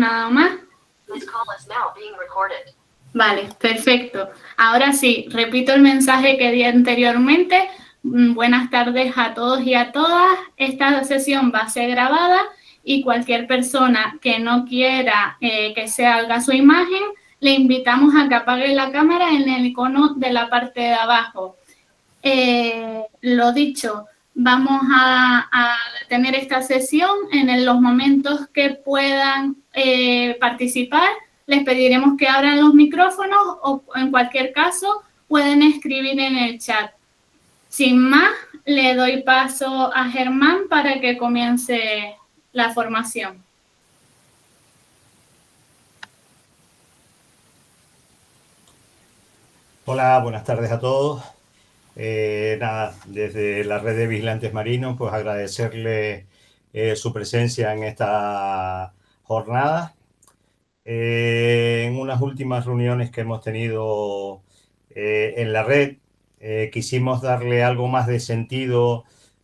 nada más. Vale, perfecto. Ahora sí, repito el mensaje que di anteriormente. Buenas tardes a todos y a todas. Esta sesión va a ser grabada y cualquier persona que no quiera que se haga su imagen, le invitamos a que apague la cámara en el icono de la parte de abajo. Lo dicho, vamos a tener esta sesión en los momentos que puedan participar. Les pediremos que abran los micrófonos o, en cualquier caso, pueden escribir en el chat. Sin más, le doy paso a Germán para que comience la formación. Hola, buenas tardes a todos. Nada, desde la red de vigilantes marinos, pues agradecerle su presencia en esta jornada. En unas últimas reuniones que hemos tenido en la red, quisimos darle algo más de sentido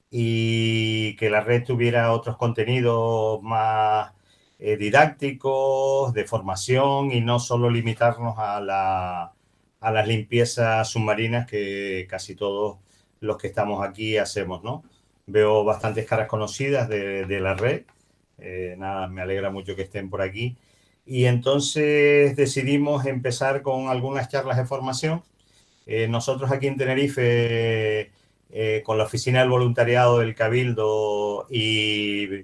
y que la red tuviera otros contenidos más didácticos, de formación, y no solo limitarnos a las limpiezas submarinas que casi todos los que estamos aquí hacemos, ¿no? Veo bastantes caras conocidas de la red. Nada, me alegra mucho que estén por aquí. Y entonces decidimos empezar con algunas charlas de formación. Nosotros aquí en Tenerife, con la Oficina del Voluntariado del Cabildo y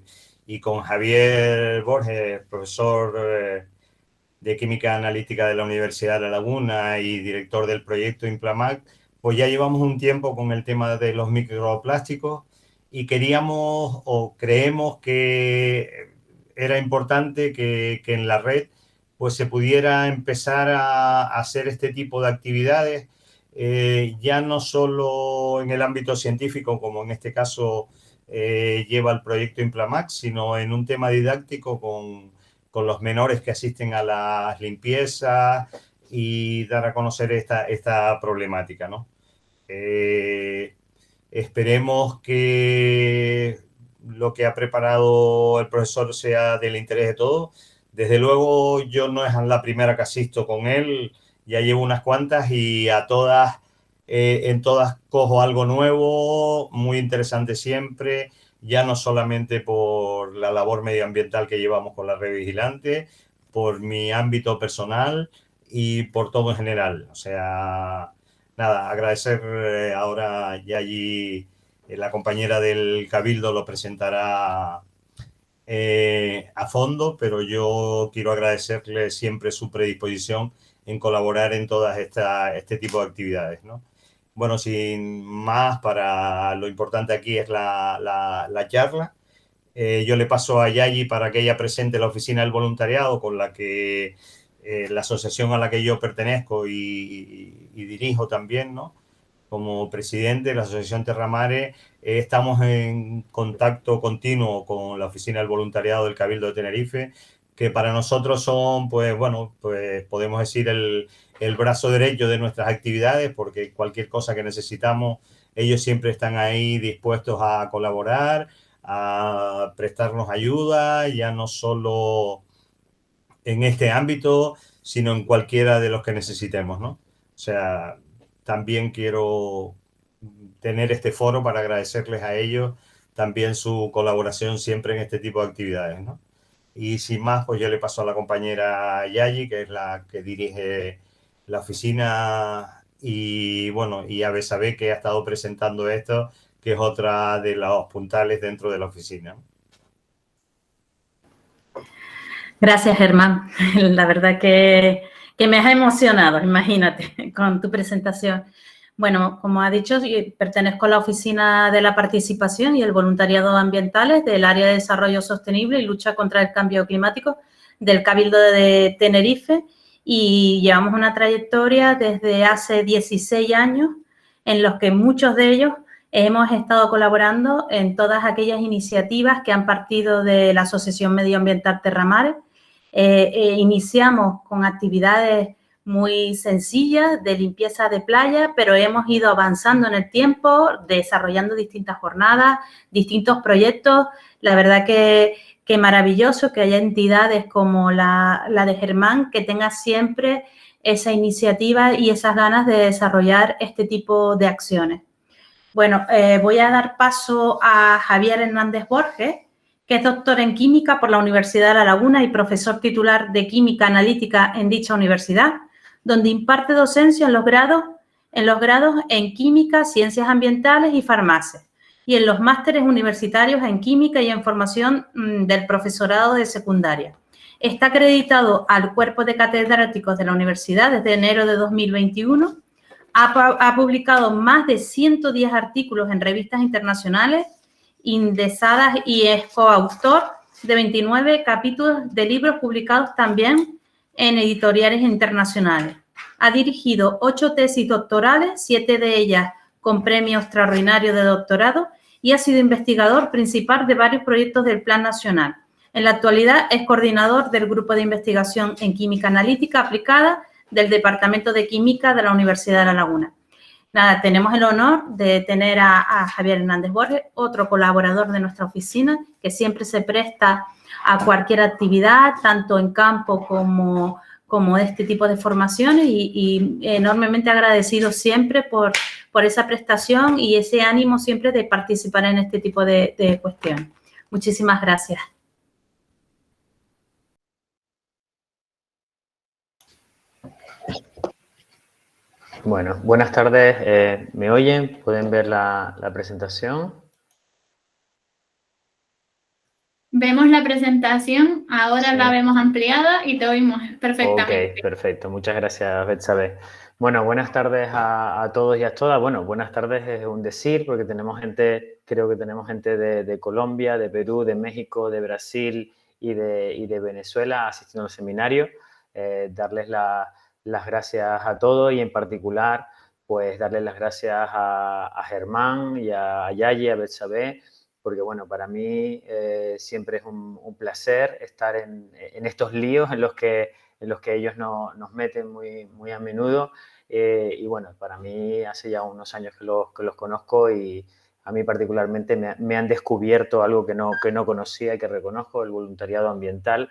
con Javier Borges, profesor de Química Analítica de la Universidad de La Laguna y director del proyecto Implamac, pues ya llevamos un tiempo con el tema de los microplásticos y queríamos o creemos que era importante que en la red pues se pudiera empezar a hacer este tipo de actividades, ya no solo en el ámbito científico, como en este caso lleva el proyecto Implamac, sino en un tema didáctico con los menores que asisten a las limpiezas y dar a conocer esta problemática, ¿no? Esperemos que lo que ha preparado el profesor sea del interés de todos. Desde luego, yo no es la primera que asisto con él, ya llevo unas cuantas y a todas, en todas cojo algo nuevo, muy interesante siempre, ya no solamente por la labor medioambiental que llevamos con la red vigilante, por mi ámbito personal y por todo en general. O sea, nada, agradecer ahora ya allí la compañera del Cabildo lo presentará a fondo, pero yo quiero agradecerle siempre su predisposición en colaborar en todas este tipo de actividades, ¿no? Bueno, sin más, para lo importante aquí es la charla. Yo le paso a Yayi para que ella presente la oficina del voluntariado con la que la asociación a la que yo pertenezco y dirijo también, ¿no? Como presidente de la Asociación Terramare, estamos en contacto continuo con la oficina del voluntariado del Cabildo de Tenerife, que para nosotros son, pues bueno, pues podemos decir el brazo derecho de nuestras actividades, porque cualquier cosa que necesitamos, ellos siempre están ahí dispuestos a colaborar, a prestarnos ayuda, ya no solo en este ámbito, sino en cualquiera de los que necesitemos, ¿no? O sea, también quiero tener este foro para agradecerles a ellos también su colaboración siempre en este tipo de actividades, ¿no? Y sin más, pues yo le paso a la compañera Yayi, que es la que dirige la oficina, y bueno, y a Besabé, que ha estado presentando esto, que es otra de los puntales dentro de la oficina. Gracias, Germán. La verdad que me has emocionado, imagínate, con tu presentación. Bueno, como ha dicho, pertenezco a la Oficina de la Participación y el Voluntariado Ambientales del Área de Desarrollo Sostenible y Lucha contra el Cambio Climático del Cabildo de Tenerife, y llevamos una trayectoria desde hace 16 años en los que muchos de ellos hemos estado colaborando en todas aquellas iniciativas que han partido de la Asociación Medioambiental Terramare. Iniciamos con actividades muy sencillas de limpieza de playa, pero hemos ido avanzando en el tiempo, desarrollando distintas jornadas, distintos proyectos. La verdad que qué maravilloso que haya entidades como la de Germán que tenga siempre esa iniciativa y esas ganas de desarrollar este tipo de acciones. Bueno, voy a dar paso a Javier Hernández Borges, que es doctor en Química por la Universidad de La Laguna y profesor titular de Química Analítica en dicha universidad, donde imparte docencia en los grados en Química, Ciencias Ambientales y Farmacia, y en los másteres universitarios en Química y en Formación del Profesorado de Secundaria. Está acreditado al Cuerpo de Catedráticos de la Universidad desde enero de 2021. Ha publicado más de 110 artículos en revistas internacionales indexadas y es coautor de 29 capítulos de libros publicados también en editoriales internacionales. Ha dirigido 8 tesis doctorales, 7 de ellas con premio extraordinario de doctorado, y ha sido investigador principal de varios proyectos del Plan Nacional. En la actualidad es coordinador del Grupo de Investigación en Química Analítica Aplicada del Departamento de Química de la Universidad de La Laguna. Nada, tenemos el honor de tener a Javier Hernández Borges, otro colaborador de nuestra oficina, que siempre se presta a cualquier actividad, tanto en campo como este tipo de formaciones, y enormemente agradecido siempre por esa prestación y ese ánimo siempre de participar en este tipo de cuestiones. Muchísimas gracias. Bueno, buenas tardes. ¿Me oyen? ¿Pueden ver la presentación? Vemos la presentación, ahora Sí. la vemos ampliada y te oímos perfectamente. Ok, perfecto. Muchas gracias, Betsabe. Bueno, buenas tardes a todos y a todas. Bueno, buenas tardes es un decir porque tenemos gente, creo que tenemos gente de Colombia, de Perú, de México, de Brasil y de Venezuela asistiendo al seminario. Darles las gracias a todos y en particular, pues darles las gracias a Germán y a Yayi, a Betsabe, porque bueno, para mí siempre es un placer estar en estos líos en los que ellos nos meten muy a menudo. Y bueno, para mí hace ya unos años que los conozco y a mí particularmente me han descubierto algo que no conocía y que reconozco, el voluntariado ambiental.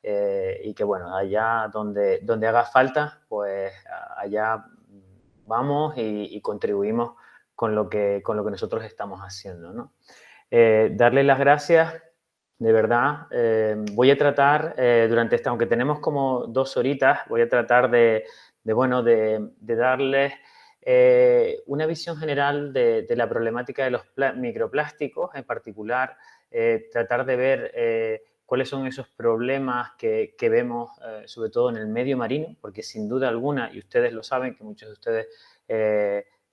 Y que bueno, allá donde haga falta, pues allá vamos y contribuimos con lo que nosotros estamos haciendo, ¿no? Darle las gracias, de verdad. Voy a tratar, durante esta, aunque tenemos como 2 horitas, voy a tratar de darles una visión general de la problemática de los microplásticos, en particular, tratar de ver cuáles son esos problemas que vemos, sobre todo en el medio marino, porque sin duda alguna, y ustedes lo saben, que muchos de ustedes,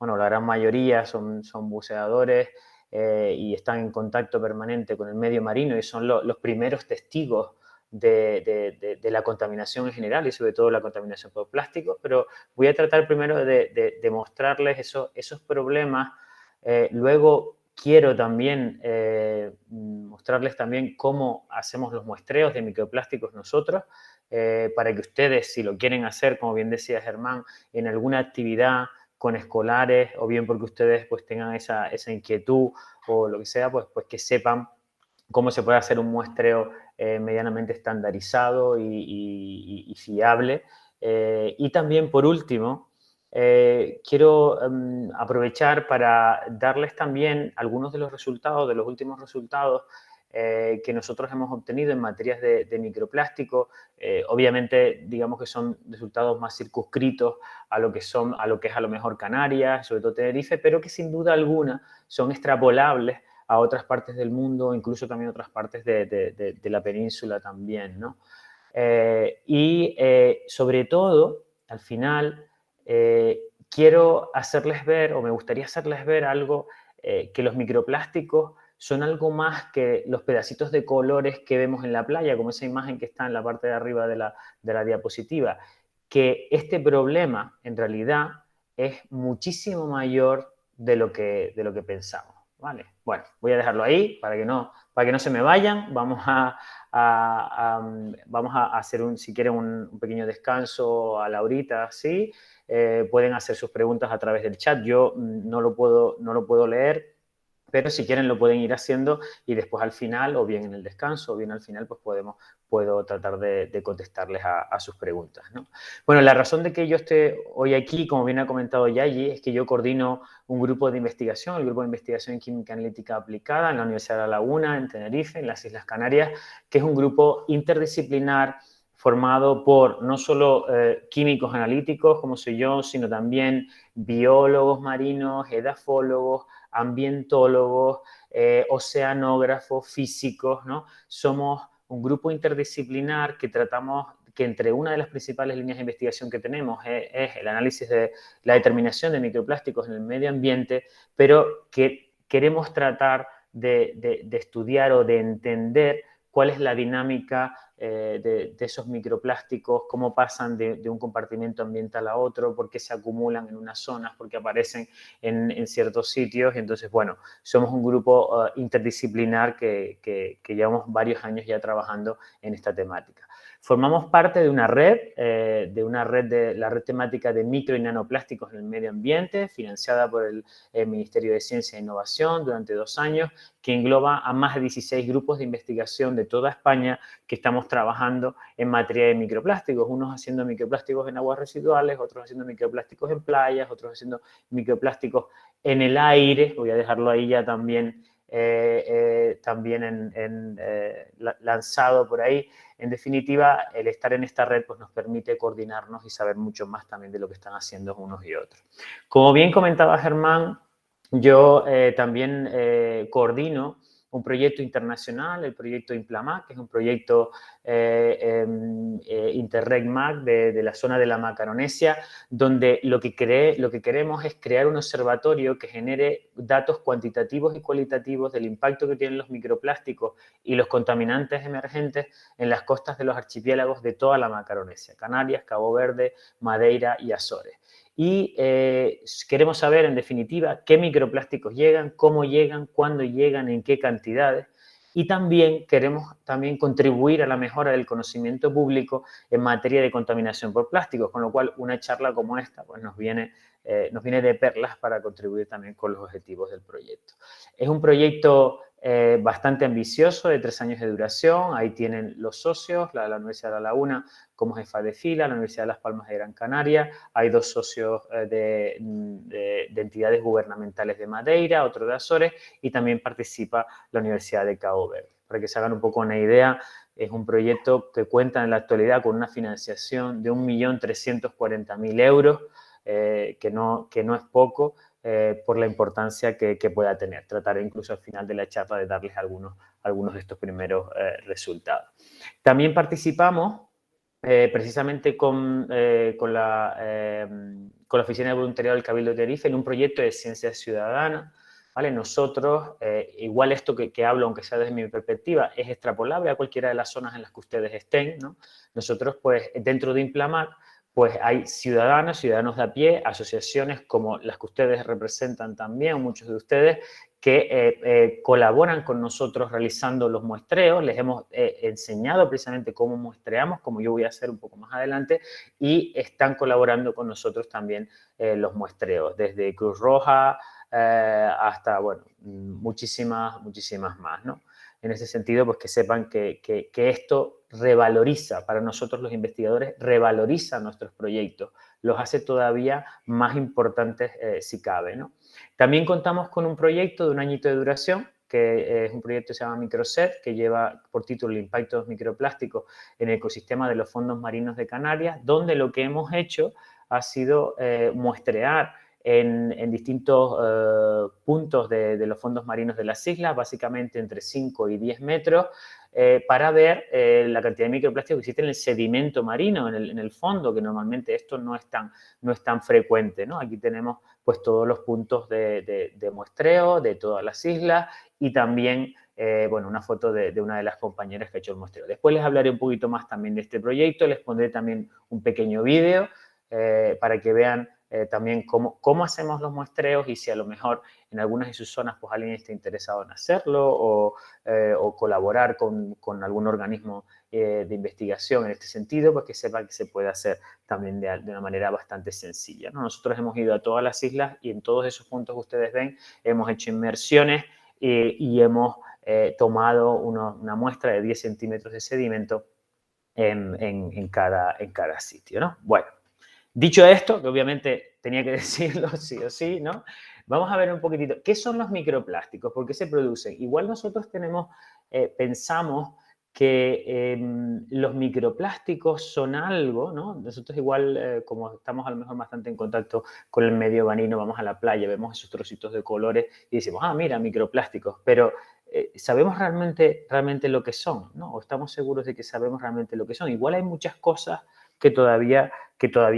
bueno, la gran mayoría son buceadores, y están en contacto permanente con el medio marino y son los primeros testigos de la contaminación en general y sobre todo la contaminación por plásticos, pero voy a tratar primero de mostrarles esos problemas. Luego quiero también mostrarles también cómo hacemos los muestreos de microplásticos nosotros, para que ustedes, si lo quieren hacer, como bien decía Germán, en alguna actividad con escolares o bien porque ustedes pues tengan esa inquietud o lo que sea, pues que sepan cómo se puede hacer un muestreo medianamente estandarizado y fiable. Y también, por último, quiero aprovechar para darles también algunos de los resultados, de los últimos resultados que nosotros hemos obtenido en materias de microplástico. Obviamente, digamos que son resultados más circunscritos a lo que es a lo mejor Canarias, sobre todo Tenerife, pero que sin duda alguna son extrapolables a otras partes del mundo, incluso también a otras partes de la península también, ¿no? Y sobre todo, al final, quiero hacerles ver, o me gustaría hacerles ver algo, que los microplásticos son algo más que los pedacitos de colores que vemos en la playa, como esa imagen que está en la parte de arriba de la diapositiva, que este problema en realidad es muchísimo mayor de lo que pensamos, ¿vale? Bueno, voy a dejarlo ahí para que no se me vayan. Vamos a hacer, si quieren, un pequeño descanso a la horita, ¿sí? Pueden hacer sus preguntas a través del chat. Yo no lo puedo leer, pero si quieren lo pueden ir haciendo y después al final, o bien en el descanso, o bien al final, pues puedo tratar de contestarles a sus preguntas, ¿no? Bueno, la razón de que yo esté hoy aquí, como bien ha comentado Yayi, es que yo coordino un grupo de investigación, el Grupo de Investigación en Química Analítica Aplicada en la Universidad de La Laguna, en Tenerife, en las Islas Canarias, que es un grupo interdisciplinar formado por no solo químicos analíticos, como soy yo, sino también biólogos marinos, edafólogos, ambientólogos, oceanógrafos, físicos, ¿no? Somos un grupo interdisciplinar que tratamos, que entre una de las principales líneas de investigación que tenemos es el análisis de la determinación de microplásticos en el medio ambiente, pero que queremos tratar de estudiar o de entender cuál es la dinámica de esos microplásticos, cómo pasan de un compartimento ambiental a otro, por qué se acumulan en unas zonas, por qué aparecen en ciertos sitios. Y entonces, bueno, somos un grupo interdisciplinar que llevamos varios años ya trabajando en esta temática. Formamos parte de una red, la red temática de micro y nanoplásticos en el medio ambiente, financiada por el Ministerio de Ciencia e Innovación durante 2 años, que engloba a más de 16 grupos de investigación de toda España que estamos trabajando en materia de microplásticos, unos haciendo microplásticos en aguas residuales, otros haciendo microplásticos en playas, otros haciendo microplásticos en el aire. Voy a dejarlo ahí ya también, lanzado por ahí. En definitiva, el estar en esta red pues, nos permite coordinarnos y saber mucho más también de lo que están haciendo unos y otros. Como bien comentaba Germán, yo también coordino un proyecto internacional, el proyecto IMPLAMAC, que es un proyecto Interreg MAC de la zona de la Macaronesia, donde lo que queremos es crear un observatorio que genere datos cuantitativos y cualitativos del impacto que tienen los microplásticos y los contaminantes emergentes en las costas de los archipiélagos de toda la Macaronesia, Canarias, Cabo Verde, Madeira y Azores. Y queremos saber, en definitiva, qué microplásticos llegan, cómo llegan, cuándo llegan, en qué cantidades. Y también queremos contribuir a la mejora del conocimiento público en materia de contaminación por plásticos, con lo cual una charla como esta pues, nos viene de perlas para contribuir también con los objetivos del proyecto. Es un proyecto bastante ambicioso, de 3 años de duración. Ahí tienen los socios, la Universidad de La Laguna como jefa de fila, la Universidad de Las Palmas de Gran Canaria. Hay 2 socios de entidades gubernamentales de Madeira, otro de Azores, y también participa la Universidad de Cabo Verde. Para que se hagan un poco una idea, es un proyecto que cuenta en la actualidad con una financiación de 1.340.000 euros, que no es poco, por la importancia que pueda tener. Trataré incluso al final de la charla de darles algunos de estos primeros resultados. También participamos precisamente con la Oficina de Voluntariado del Cabildo de Tenerife en un proyecto de ciencia ciudadana. ¿Vale? Nosotros, igual esto que hablo, aunque sea desde mi perspectiva, es extrapolable a cualquiera de las zonas en las que ustedes estén, ¿no? Nosotros, pues, dentro de IMPLAMAC, pues hay ciudadanos de a pie, asociaciones como las que ustedes representan también, muchos de ustedes, que colaboran con nosotros realizando los muestreos. Les hemos enseñado precisamente cómo muestreamos, como yo voy a hacer un poco más adelante, y están colaborando con nosotros también los muestreos, desde Cruz Roja hasta, bueno, muchísimas más, ¿no? En ese sentido, pues que sepan que esto revaloriza, para nosotros los investigadores, revaloriza nuestros proyectos, los hace todavía más importantes si cabe, ¿no? También contamos con un proyecto de 1 añito de duración, que es un proyecto que se llama Microset, que lleva por título el impacto de los microplásticos en el ecosistema de los fondos marinos de Canarias, donde lo que hemos hecho ha sido muestrear en distintos puntos de los fondos marinos de las islas, básicamente entre 5 y 10 metros, para ver la cantidad de microplásticos que existe en el sedimento marino, en el fondo, que normalmente esto no es tan frecuente, ¿no? Aquí tenemos pues todos los puntos de muestreo de todas las islas y también bueno, una foto de una de las compañeras que ha hecho el muestreo. Después les hablaré un poquito más también de este proyecto, les pondré también un pequeño vídeo para que vean también cómo hacemos los muestreos y si a lo mejor en algunas de sus zonas pues alguien está interesado en hacerlo o colaborar con algún organismo de investigación en este sentido, pues que sepa que se puede hacer también de una manera bastante sencilla, ¿no? Nosotros hemos ido a todas las islas y en todos esos puntos que ustedes ven hemos hecho inmersiones y hemos tomado una muestra de 10 centímetros de sedimento en cada sitio, ¿no? Bueno, dicho esto, que obviamente tenía que decirlo sí o sí, ¿no? Vamos a ver un poquitito, ¿qué son los microplásticos? ¿Por qué se producen? Igual nosotros pensamos que los microplásticos son algo, ¿no? Nosotros igual, como estamos a lo mejor bastante en contacto con el medio marino, vamos a la playa, vemos esos trocitos de colores y decimos, ah, mira, microplásticos, pero ¿sabemos realmente lo que son, ¿no? ¿O estamos seguros de que sabemos realmente lo que son? Igual hay muchas cosas que todavía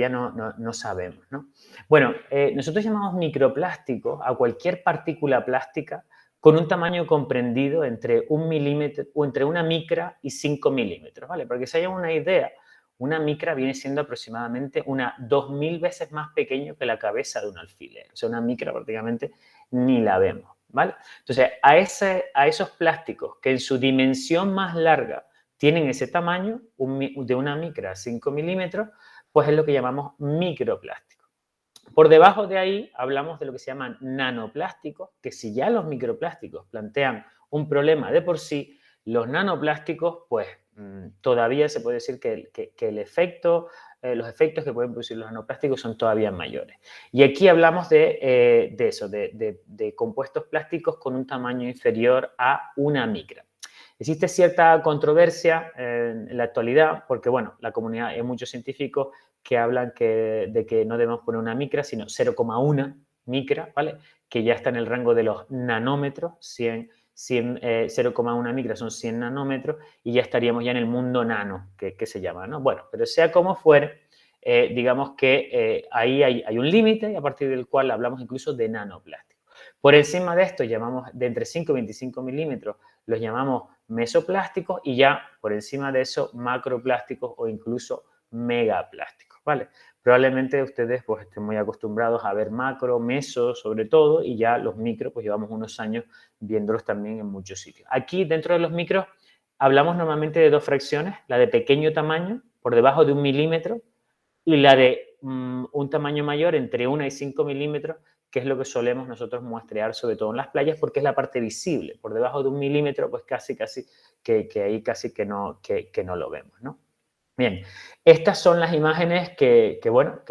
no sabemos, ¿no? Bueno, nosotros llamamos microplástico a cualquier partícula plástica con un tamaño comprendido entre 1 milímetro o entre una micra y 5 milímetros, ¿vale? Para que se hagan una idea, una micra viene siendo aproximadamente 2000 veces más pequeño que la cabeza de un alfiler. O sea, una micra prácticamente ni la vemos, ¿vale? Entonces, a esos plásticos que en su dimensión más larga tienen ese tamaño, de una micra a 5 milímetros, pues es lo que llamamos microplástico. Por debajo de ahí hablamos de lo que se llaman nanoplásticos, que si ya los microplásticos plantean un problema de por sí, los nanoplásticos, pues todavía se puede decir que los efectos que pueden producir los nanoplásticos son todavía mayores. Y aquí hablamos de eso, de compuestos plásticos con un tamaño inferior a una micra. Existe cierta controversia en la actualidad porque, bueno, la comunidad, hay muchos científicos que hablan de que no debemos poner una micra, sino 0,1 micra, ¿vale? Que ya está en el rango de los nanómetros, 0,1 micra son 100 nanómetros y ya estaríamos ya en el mundo nano, que se llama, ¿no? Bueno, pero sea como fuere, digamos que ahí hay un límite a partir del cual hablamos incluso de nanoplástico. Por encima de esto llamamos de entre 5 y 25 milímetros, los llamamos mesoplásticos y ya por encima de eso macroplásticos o incluso megaplásticos, ¿vale? Probablemente ustedes pues estén muy acostumbrados a ver macro, meso sobre todo y ya los micro pues llevamos unos años viéndolos también en muchos sitios. Aquí dentro de los micros hablamos normalmente de dos fracciones, la de pequeño tamaño por debajo de 1 milímetro y la de un tamaño mayor entre 1 y 5 milímetros, que es lo que solemos nosotros muestrear sobre todo en las playas porque es la parte visible. Por debajo de 1 milímetro pues casi que ahí casi que no lo vemos, ¿no? Bien, estas son las imágenes que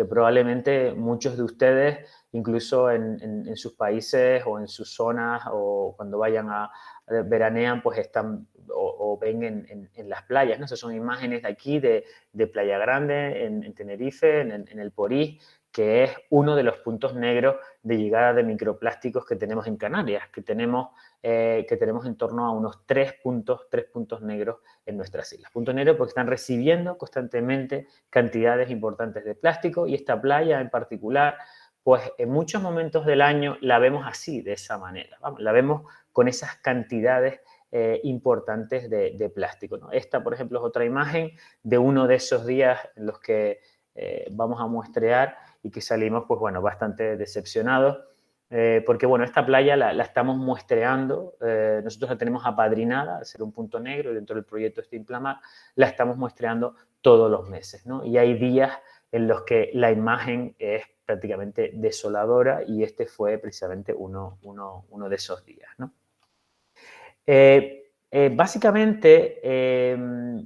probablemente muchos de ustedes, incluso en sus países o en sus zonas o cuando vayan a veranean, pues están o ven en las playas, ¿no? Esas son imágenes de aquí, de Playa Grande, en Tenerife, en el Porís, que es uno de los puntos negros de llegada de microplásticos que tenemos en Canarias, que tenemos en torno a unos 3 puntos negros en nuestras islas. Puntos negros porque están recibiendo constantemente cantidades importantes de plástico y esta playa en particular, pues en muchos momentos del año la vemos así, de esa manera. Vamos, la vemos con esas cantidades importantes de plástico, ¿no? Esta, por ejemplo, es otra imagen de uno de esos días en los que vamos a muestrear y que salimos, pues bueno, bastante decepcionados. Porque, bueno, esta playa la estamos muestreando, nosotros la tenemos apadrinada, al ser un punto negro dentro del proyecto Steamplamar, la estamos muestreando todos los meses, ¿no? Y hay días en los que la imagen es prácticamente desoladora y este fue precisamente uno de esos días, ¿no? Básicamente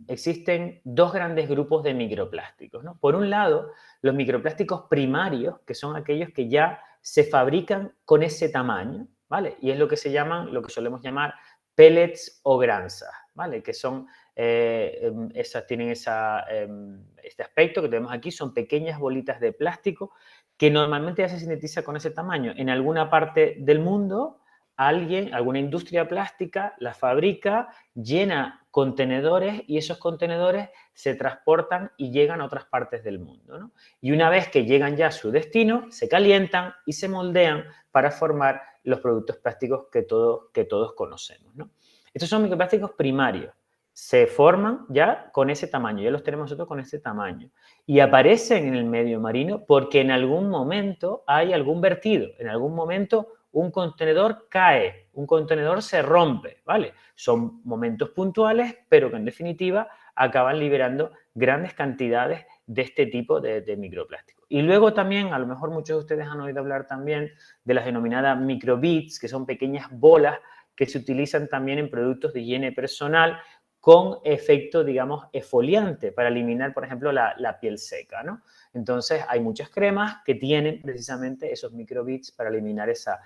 existen dos grandes grupos de microplásticos, ¿no? Por un lado, los microplásticos primarios, que son aquellos que ya se fabrican con ese tamaño, ¿vale? Y es lo que solemos llamar pellets o granzas, ¿vale? Que son, tienen este aspecto que tenemos aquí, son pequeñas bolitas de plástico que normalmente ya se sintetiza con ese tamaño. En alguna parte del mundo, alguna industria plástica la fabrica, llena contenedores y esos contenedores se transportan y llegan a otras partes del mundo, ¿no? Y una vez que llegan ya a su destino, se calientan y se moldean para formar los productos plásticos que todos conocemos, ¿no? Estos son microplásticos primarios. Se forman ya con ese tamaño, ya los tenemos nosotros con ese tamaño. Y aparecen en el medio marino porque en algún momento hay algún vertido, en algún momento un contenedor cae, un contenedor se rompe, ¿vale? Son momentos puntuales, pero que en definitiva acaban liberando grandes cantidades de este tipo de microplástico. Y luego también, a lo mejor muchos de ustedes han oído hablar también de las denominadas microbits, que son pequeñas bolas que se utilizan también en productos de higiene personal con efecto, digamos, exfoliante para eliminar, por ejemplo, la piel seca, ¿no? Entonces, hay muchas cremas que tienen precisamente esos microbits para eliminar esa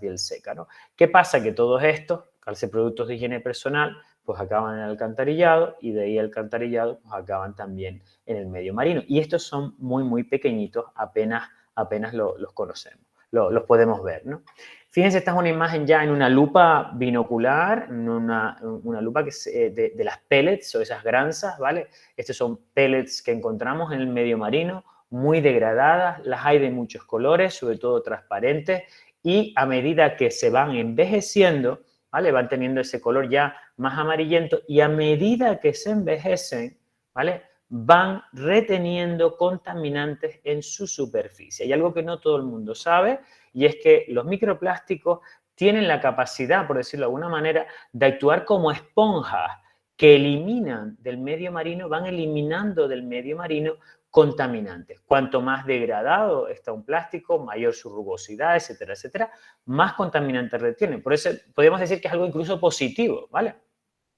piel seca, ¿no? ¿Qué pasa? Que todos estos, al ser productos de higiene personal, pues acaban en el alcantarillado y de ahí el alcantarillado pues acaban también en el medio marino. Y estos son muy, muy pequeñitos, apenas los conocemos, los podemos ver, ¿no? Fíjense, esta es una imagen ya en una lupa binocular, una lupa que es de las pellets o esas granzas, ¿vale? Estos son pellets que encontramos en el medio marino, muy degradadas, las hay de muchos colores, sobre todo transparentes, y a medida que se van envejeciendo, ¿vale? Van teniendo ese color ya más amarillento y a medida que se envejecen, ¿vale? Van reteniendo contaminantes en su superficie. Hay algo que no todo el mundo sabe y es que los microplásticos tienen la capacidad, por decirlo de alguna manera, de actuar como esponjas que eliminan del medio marino, van eliminando del medio marino contaminantes. Cuanto más degradado está un plástico, mayor su rugosidad, etcétera, etcétera, más contaminantes retiene. Por eso podemos decir que es algo incluso positivo, ¿vale?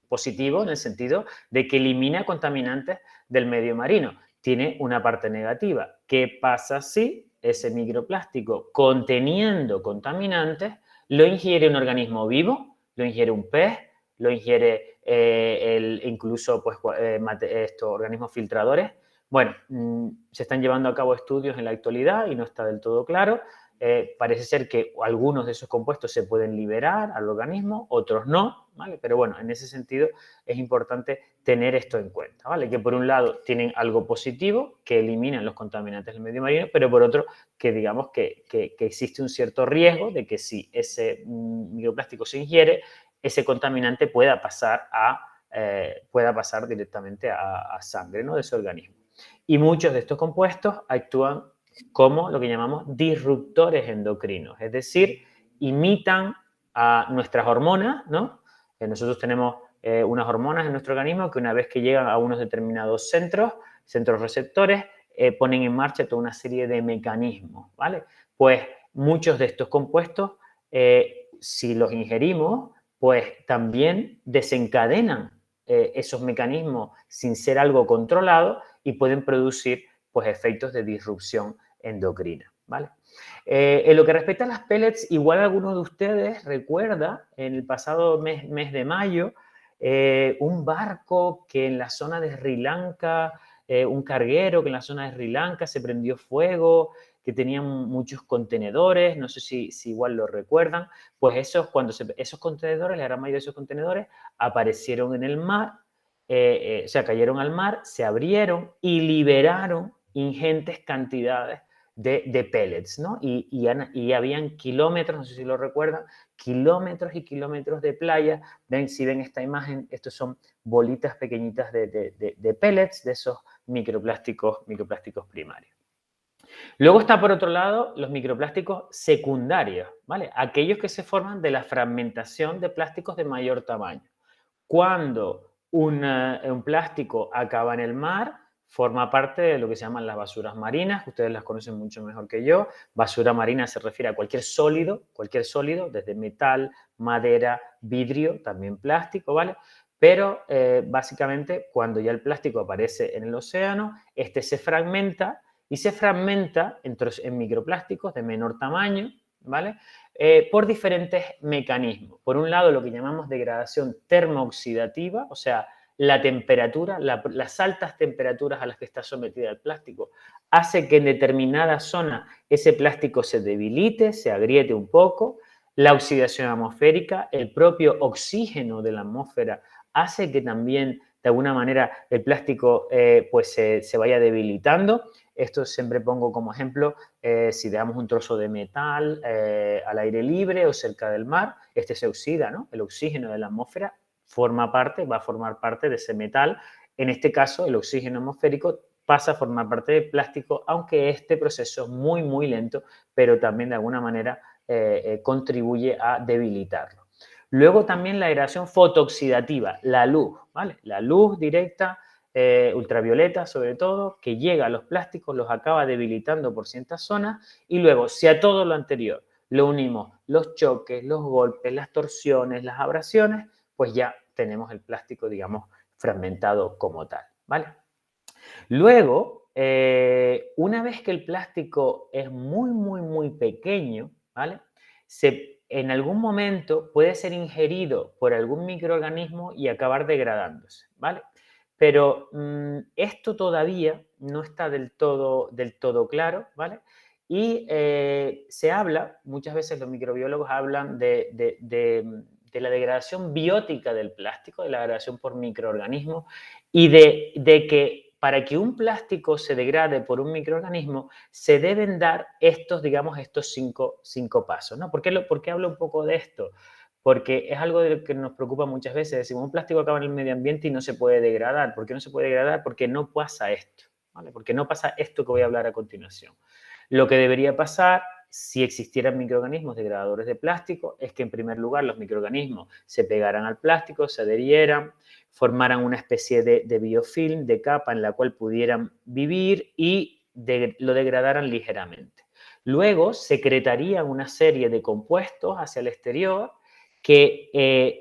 Positivo en el sentido de que elimina contaminantes del medio marino. Tiene una parte negativa. ¿Qué pasa si ese microplástico conteniendo contaminantes lo ingiere un organismo vivo, lo ingiere un pez, lo ingiere incluso pues, estos organismos filtradores? Bueno, se están llevando a cabo estudios en la actualidad y no está del todo claro. Parece ser que algunos de esos compuestos se pueden liberar al organismo, otros no, ¿vale? Pero bueno, en ese sentido es importante tener esto en cuenta, ¿vale? Que por un lado tienen algo positivo, que eliminan los contaminantes del medio marino, pero por otro que digamos que existe un cierto riesgo de que si ese microplástico se ingiere, ese contaminante pueda pasar directamente a sangre, ¿no? De ese organismo. Y muchos de estos compuestos actúan como lo que llamamos disruptores endocrinos, es decir, imitan a nuestras hormonas, ¿no? Nosotros tenemos unas hormonas en nuestro organismo que una vez que llegan a unos determinados centros receptores, ponen en marcha toda una serie de mecanismos, ¿vale? Pues muchos de estos compuestos, si los ingerimos, pues también desencadenan esos mecanismos sin ser algo controlado y pueden producir pues efectos de disrupción endocrina, ¿vale? En lo que respecta a las pellets, igual algunos de ustedes recuerda en el pasado mes de mayo un barco que en la zona de Sri Lanka, un carguero que en la zona de Sri Lanka se prendió fuego, que tenían muchos contenedores, no sé si igual lo recuerdan, pues esos contenedores, la gran mayoría de esos contenedores aparecieron en el mar, o sea, cayeron al mar, se abrieron y liberaron ingentes cantidades de pellets, ¿no? Y habían kilómetros, no sé si lo recuerdan, kilómetros y kilómetros de playa. Si ven esta imagen, estos son bolitas pequeñitas de pellets, de esos microplásticos primarios. Luego está, por otro lado, los microplásticos secundarios, ¿vale? Aquellos que se forman de la fragmentación de plásticos de mayor tamaño. Cuando un plástico acaba en el mar, forma parte de lo que se llaman las basuras marinas, que ustedes las conocen mucho mejor que yo. Basura marina se refiere a cualquier sólido, desde metal, madera, vidrio, también plástico, ¿vale? Pero básicamente cuando ya el plástico aparece en el océano, este se fragmenta y se fragmenta en microplásticos de menor tamaño, ¿vale? Por diferentes mecanismos. Por un lado, lo que llamamos degradación termooxidativa, o sea, la temperatura, las altas temperaturas a las que está sometida el plástico, hace que en determinada zona ese plástico se debilite, se agriete un poco. La oxidación atmosférica, el propio oxígeno de la atmósfera, hace que también, de alguna manera, el plástico pues se vaya debilitando. Esto siempre pongo como ejemplo, si dejamos un trozo de metal al aire libre o cerca del mar, este se oxida, ¿no? El oxígeno de la atmósfera va a formar parte de ese metal. En este caso, el oxígeno atmosférico pasa a formar parte del plástico, aunque este proceso es muy, muy lento, pero también de alguna manera contribuye a debilitarlo. Luego también la degradación fotooxidativa, la luz, ¿vale? La luz directa, ultravioleta sobre todo, que llega a los plásticos, los acaba debilitando por ciertas zonas y luego, si a todo lo anterior lo unimos los choques, los golpes, las torsiones, las abrasiones, pues ya tenemos el plástico, digamos, fragmentado como tal, ¿vale? Luego, una vez que el plástico es muy pequeño, ¿vale? En algún momento puede ser ingerido por algún microorganismo y acabar degradándose, ¿vale? Pero esto todavía no está del todo claro, ¿vale? Y se habla, muchas veces los microbiólogos hablan de la degradación biótica del plástico, de la degradación por microorganismos y de que para que un plástico se degrade por un microorganismo se deben dar estos, digamos, estos cinco pasos, ¿no? ¿Por qué hablo un poco de esto? Porque es algo de lo que nos preocupa muchas veces. Decimos, un plástico acaba en el medio ambiente y no se puede degradar. ¿Por qué no se puede degradar? Porque no pasa esto, ¿vale? Porque no pasa esto que voy a hablar a continuación. Lo que debería pasar si existieran microorganismos degradadores de plástico es que, en primer lugar, los microorganismos se pegaran al plástico, se adherieran, formaran una especie de biofilm, de capa en la cual pudieran vivir y lo degradaran ligeramente. Luego secretarían una serie de compuestos hacia el exterior que,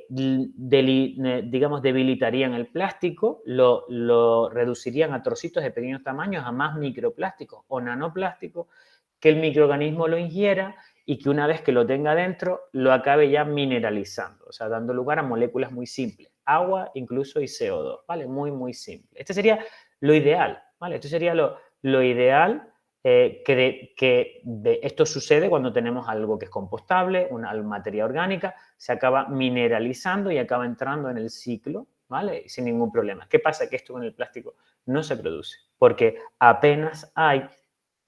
digamos, debilitarían el plástico, lo reducirían a trocitos de pequeños tamaños, a más microplásticos o nanoplásticos, que el microorganismo lo ingiera y que una vez que lo tenga dentro, lo acabe ya mineralizando, o sea, dando lugar a moléculas muy simples, agua incluso y CO2, ¿vale? Muy simple. Este sería lo ideal, ¿vale? Esto sería lo ideal. Esto sucede cuando tenemos algo que es compostable, una materia orgánica, se acaba mineralizando y acaba entrando en el ciclo, ¿vale? Sin ningún problema. ¿Qué pasa? Que esto con el plástico no se produce, porque apenas hay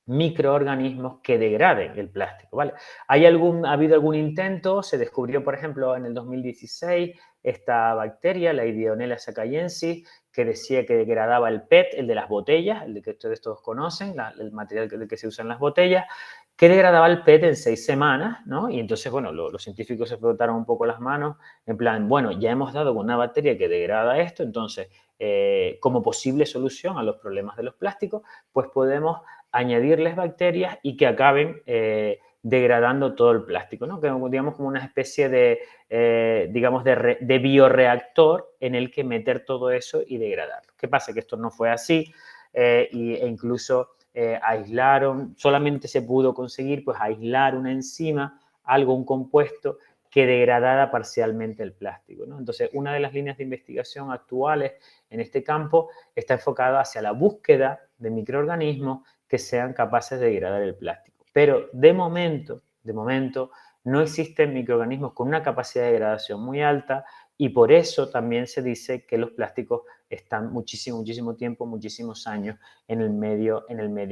microorganismos que degraden el plástico, ¿vale? Ha habido algún intento, se descubrió, por ejemplo, en el 2016, esta bacteria, la Ideonella sakaiensis, que decía que degradaba el PET, el de las botellas, el de que ustedes todos conocen, el material que se usa en las botellas, que degradaba el PET en 6 semanas, ¿no? Y entonces, bueno, los científicos se frotaron un poco las manos, en plan, bueno, ya hemos dado con una bacteria que degrada esto, entonces, como posible solución a los problemas de los plásticos, pues podemos añadirles bacterias y que acaben degradando todo el plástico, ¿no? Que, digamos, como una especie de, digamos, de bioreactor en el que meter todo eso y degradarlo. ¿Qué pasa? Que esto no fue así e incluso aislaron, solamente se pudo conseguir pues aislar una enzima, un compuesto que degradara parcialmente el plástico, ¿no? Entonces, una de las líneas de investigación actuales en este campo está enfocada hacia la búsqueda de microorganismos que sean capaces de degradar el plástico. Pero de momento, no existen microorganismos con una capacidad de degradación muy alta y por eso también se dice que los plásticos están muchísimo tiempo, muchísimos años en el medio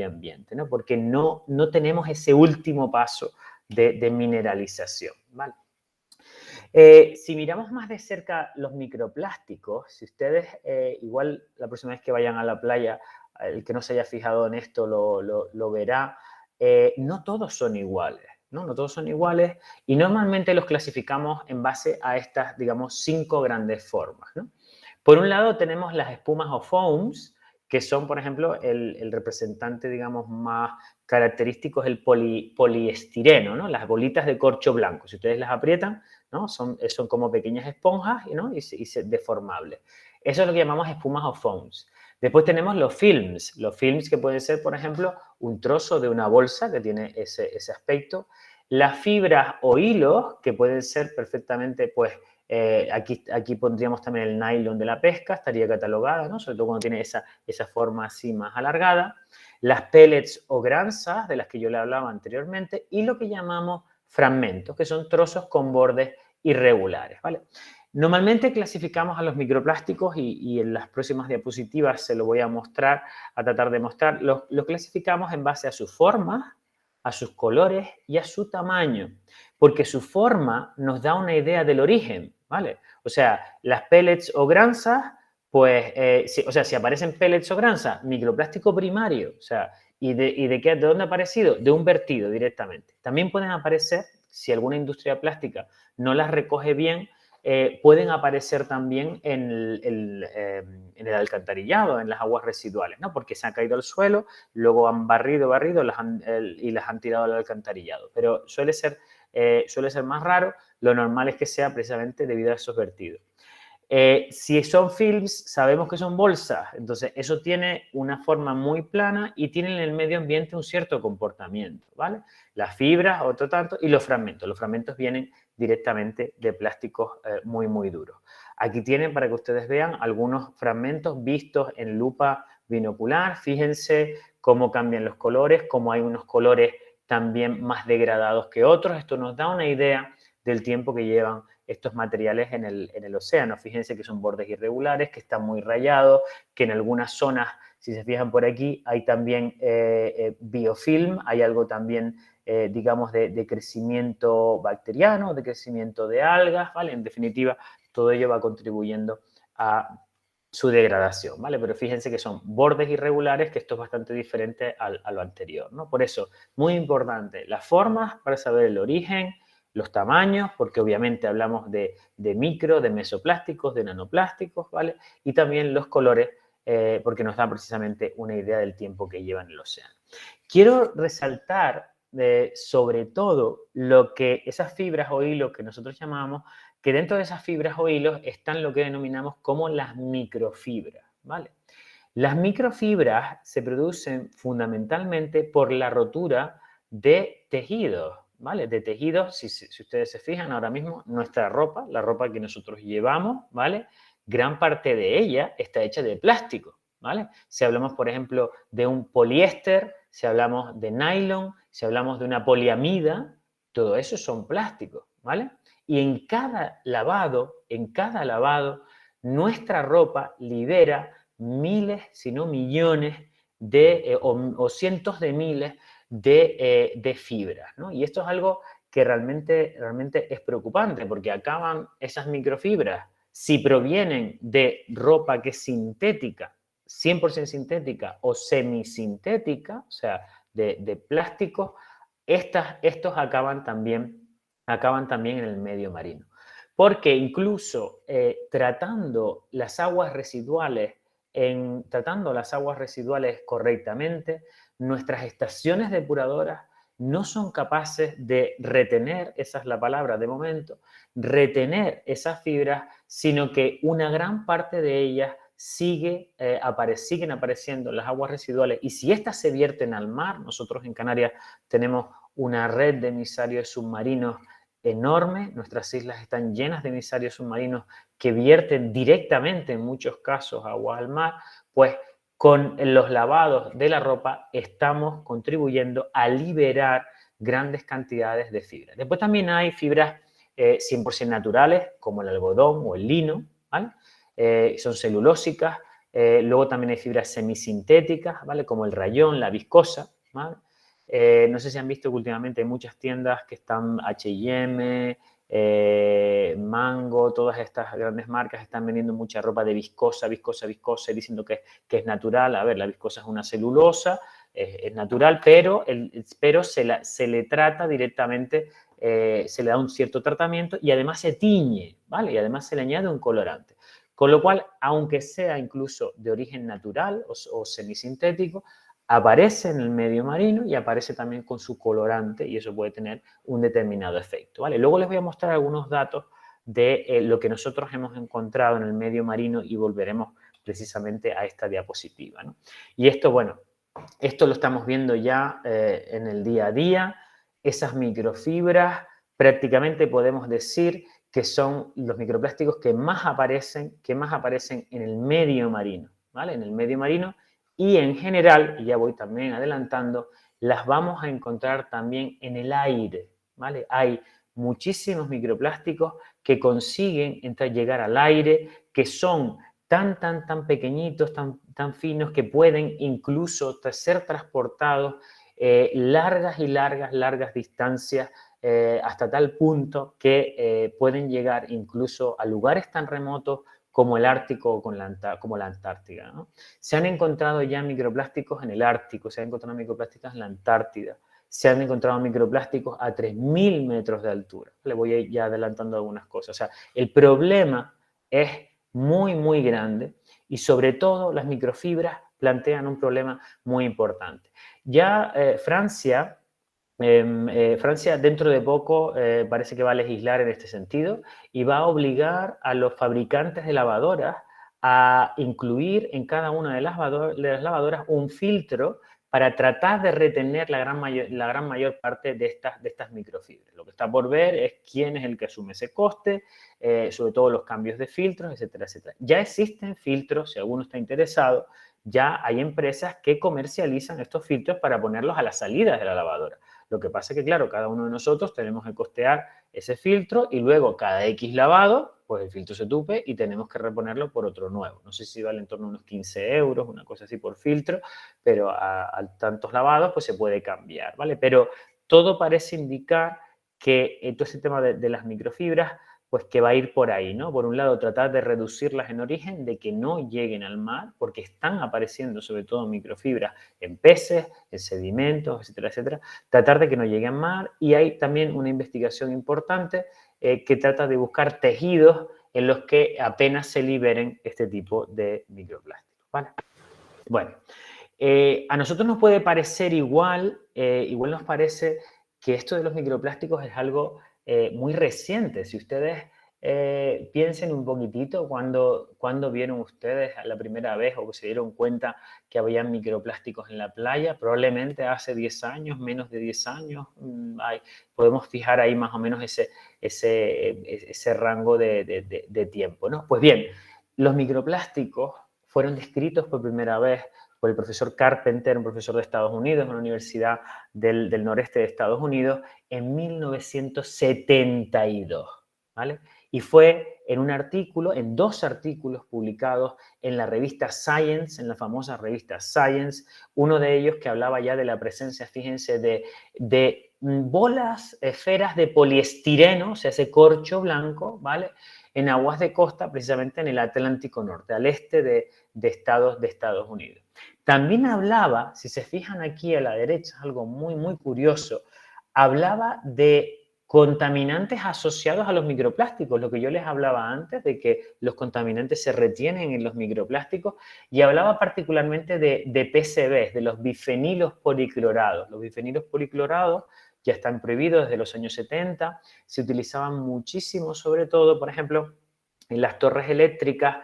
ambiente, ¿no? Porque no tenemos ese último paso de mineralización, ¿vale? Si miramos más de cerca los microplásticos, si ustedes, igual la próxima vez que vayan a la playa, el que no se haya fijado en esto lo verá, no todos son iguales, ¿no? No todos son iguales y normalmente los clasificamos en base a estas, digamos, 5 grandes formas, ¿no? Por un lado tenemos las espumas o foams, que son, por ejemplo, el representante, digamos, más característico es el poliestireno, ¿no? Las bolitas de corcho blanco. Si ustedes las aprietan, ¿no? Son como pequeñas esponjas, ¿no? y deformables. Eso es lo que llamamos espumas o foams. Después tenemos los films que pueden ser, por ejemplo, un trozo de una bolsa que tiene ese aspecto. Las fibras o hilos, que pueden ser perfectamente, pues, aquí pondríamos también el nylon de la pesca, estaría catalogada, ¿no? Sobre todo cuando tiene esa forma así más alargada. Las pellets o granzas, de las que yo le hablaba anteriormente, y lo que llamamos fragmentos, que son trozos con bordes irregulares, ¿vale? Normalmente clasificamos a los microplásticos y en las próximas diapositivas se lo voy a tratar de mostrar, los clasificamos en base a su forma, a sus colores y a su tamaño, porque su forma nos da una idea del origen, ¿vale? O sea, las pellets o granzas, pues, si aparecen pellets o granzas, microplástico primario, o sea, ¿de dónde ha aparecido? De un vertido directamente. También pueden aparecer, si alguna industria plástica no las recoge bien, pueden aparecer también en el alcantarillado, en las aguas residuales, ¿no? Porque se han caído al suelo, luego han barrido y las han tirado al alcantarillado. Pero suele ser suele ser más raro, lo normal es que sea precisamente debido a esos vertidos. Si son films, sabemos que son bolsas, entonces eso tiene una forma muy plana y tiene en el medio ambiente un cierto comportamiento, ¿vale? Las fibras, otro tanto, y los fragmentos vienen directamente de plásticos muy, muy duros. Aquí tienen, para que ustedes vean, algunos fragmentos vistos en lupa binocular. Fíjense cómo cambian los colores, cómo hay unos colores también más degradados que otros. Esto nos da una idea del tiempo que llevan estos materiales en el océano. Fíjense que son bordes irregulares, que están muy rayados, que en algunas zonas, si se fijan por aquí, hay también biofilm, hay algo también, digamos, de crecimiento bacteriano, de crecimiento de algas, ¿vale? En definitiva, todo ello va contribuyendo a su degradación, ¿vale? Pero fíjense que son bordes irregulares, que esto es bastante diferente a lo anterior, ¿no? Por eso, muy importante, las formas para saber el origen, los tamaños, porque obviamente hablamos de micro, de mesoplásticos, de nanoplásticos, ¿vale? Y también los colores, porque nos dan precisamente una idea del tiempo que llevan en el océano. Quiero resaltar sobre todo lo que esas fibras o hilos que nosotros llamamos, que dentro de esas fibras o hilos están lo que denominamos como las microfibras, ¿vale? Las microfibras se producen fundamentalmente por la rotura de tejidos, ¿vale? De tejidos, si ustedes se fijan ahora mismo, nuestra ropa, la ropa que nosotros llevamos, ¿vale? Gran parte de ella está hecha de plástico, ¿vale? Si hablamos, por ejemplo, de un poliéster, si hablamos de nylon, si hablamos de una poliamida, todo eso son plásticos, ¿vale? Y en cada lavado, nuestra ropa libera miles, si no millones, o cientos de miles de fibras, ¿no? Y esto es algo que realmente es preocupante, porque acaban esas microfibras, si provienen de ropa que es sintética, 100% sintética o semisintética, o sea, de plástico, estos acaban también en el medio marino. Porque incluso tratando las aguas residuales correctamente, nuestras estaciones depuradoras no son capaces de retener, esa es la palabra de momento, retener esas fibras, sino que una gran parte de ellas siguen apareciendo en las aguas residuales. Y si estas se vierten al mar, nosotros en Canarias tenemos una red de emisarios submarinos enorme, nuestras islas están llenas de emisarios submarinos que vierten directamente en muchos casos aguas al mar, pues con los lavados de la ropa estamos contribuyendo a liberar grandes cantidades de fibras. Después también hay fibras 100% naturales, como el algodón o el lino, ¿vale? Son celulósicas. Luego también hay fibras semisintéticas, ¿vale? Como el rayón, la viscosa, ¿vale? No sé si han visto que últimamente hay muchas tiendas que están H&M, Mango, todas estas grandes marcas están vendiendo mucha ropa de viscosa, y diciendo que es natural. A ver, la viscosa es una celulosa, es natural, pero se le trata directamente, se le da un cierto tratamiento y además se tiñe, ¿vale? Y además se le añade un colorante. Con lo cual, aunque sea incluso de origen natural o semisintético, aparece en el medio marino y aparece también con su colorante y eso puede tener un determinado efecto, ¿vale? Luego les voy a mostrar algunos datos de lo que nosotros hemos encontrado en el medio marino y volveremos precisamente a esta diapositiva, ¿no? Y esto, bueno, esto lo estamos viendo ya en el día a día. Esas microfibras prácticamente podemos decir que son los microplásticos que más aparecen en el medio marino, ¿vale? En el medio marino. Y en general, y ya voy también adelantando, las vamos a encontrar también en el aire, ¿vale? Hay muchísimos microplásticos que consiguen llegar al aire, que son tan pequeñitos, tan finos, que pueden incluso ser transportados largas distancias, hasta tal punto que pueden llegar incluso a lugares tan remotos como el Ártico o como la Antártida, ¿no? Se han encontrado ya microplásticos en el Ártico, se han encontrado microplásticos en la Antártida, se han encontrado microplásticos a 3.000 metros de altura. Le voy a ir ya adelantando algunas cosas. O sea, el problema es muy grande y sobre todo las microfibras plantean un problema muy importante. Ya Francia Francia dentro de poco parece que va a legislar en este sentido y va a obligar a los fabricantes de lavadoras a incluir en cada una de las lavadoras un filtro para tratar de retener la gran mayor parte de estas microfibras. Lo que está por ver es quién es el que asume ese coste, sobre todo los cambios de filtros, etcétera, etcétera. Ya existen filtros, si alguno está interesado, ya hay empresas que comercializan estos filtros para ponerlos a las salidas de la lavadora. Lo que pasa es que, claro, cada uno de nosotros tenemos que costear ese filtro y luego cada X lavado, pues el filtro se tupe y tenemos que reponerlo por otro nuevo. No sé si vale en torno a unos 15 euros, una cosa así por filtro, pero a tantos lavados pues se puede cambiar, ¿vale? Pero todo parece indicar que todo este tema de las microfibras pues que va a ir por ahí, ¿no? Por un lado, tratar de reducirlas en origen, de que no lleguen al mar, porque están apareciendo sobre todo microfibras en peces, en sedimentos, etcétera, etcétera. Tratar de que no lleguen al mar y hay también una investigación importante que trata de buscar tejidos en los que apenas se liberen este tipo de microplásticos, ¿vale? Bueno, a nosotros nos puede parecer igual nos parece que esto de los microplásticos es algo muy reciente. Si ustedes piensen un poquitito cuando vieron ustedes la primera vez o que se dieron cuenta que había microplásticos en la playa, probablemente hace 10 años, menos de 10 años, podemos fijar ahí más o menos ese rango de tiempo, ¿no? Pues bien, los microplásticos fueron descritos por primera vez por el profesor Carpenter, un profesor de Estados Unidos, en una universidad del noreste de Estados Unidos, en 1972, ¿vale? Y fue en dos artículos publicados en la revista Science, en la famosa revista Science, uno de ellos que hablaba ya de la presencia, fíjense, de bolas, esferas de poliestireno, o sea, ese corcho blanco, ¿vale?, en aguas de costa, precisamente en el Atlántico Norte, al este de Estados Unidos. También hablaba, si se fijan aquí a la derecha, algo muy, muy curioso, hablaba de contaminantes asociados a los microplásticos, lo que yo les hablaba antes, de que los contaminantes se retienen en los microplásticos, y hablaba particularmente de PCBs, de los bifenilos policlorados. Los bifenilos policlorados ya están prohibidos desde los años 70, se utilizaban muchísimo, sobre todo, por ejemplo, en las torres eléctricas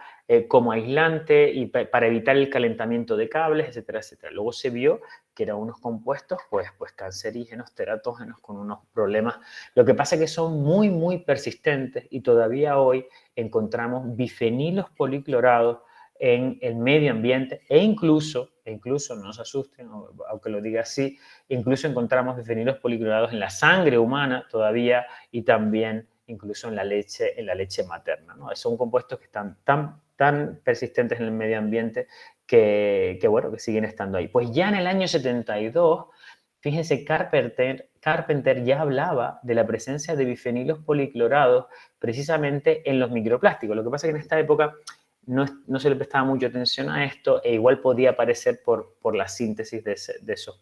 como aislante y para evitar el calentamiento de cables, etcétera, etcétera. Luego se vio que eran unos compuestos pues cancerígenos, teratógenos, con unos problemas. Lo que pasa es que son muy, muy persistentes y todavía hoy encontramos bifenilos policlorados en el medio ambiente e incluso, no se asusten, aunque lo diga así, incluso encontramos bifenilos policlorados en la sangre humana todavía y también incluso en la leche materna, ¿no? Son compuestos que están tan persistentes en el medio ambiente que siguen estando ahí. Pues ya en el año 72, fíjense, Carpenter ya hablaba de la presencia de bifenilos policlorados precisamente en los microplásticos. Lo que pasa es que en esta época no se le prestaba mucha atención a esto e igual podía aparecer por la síntesis de esos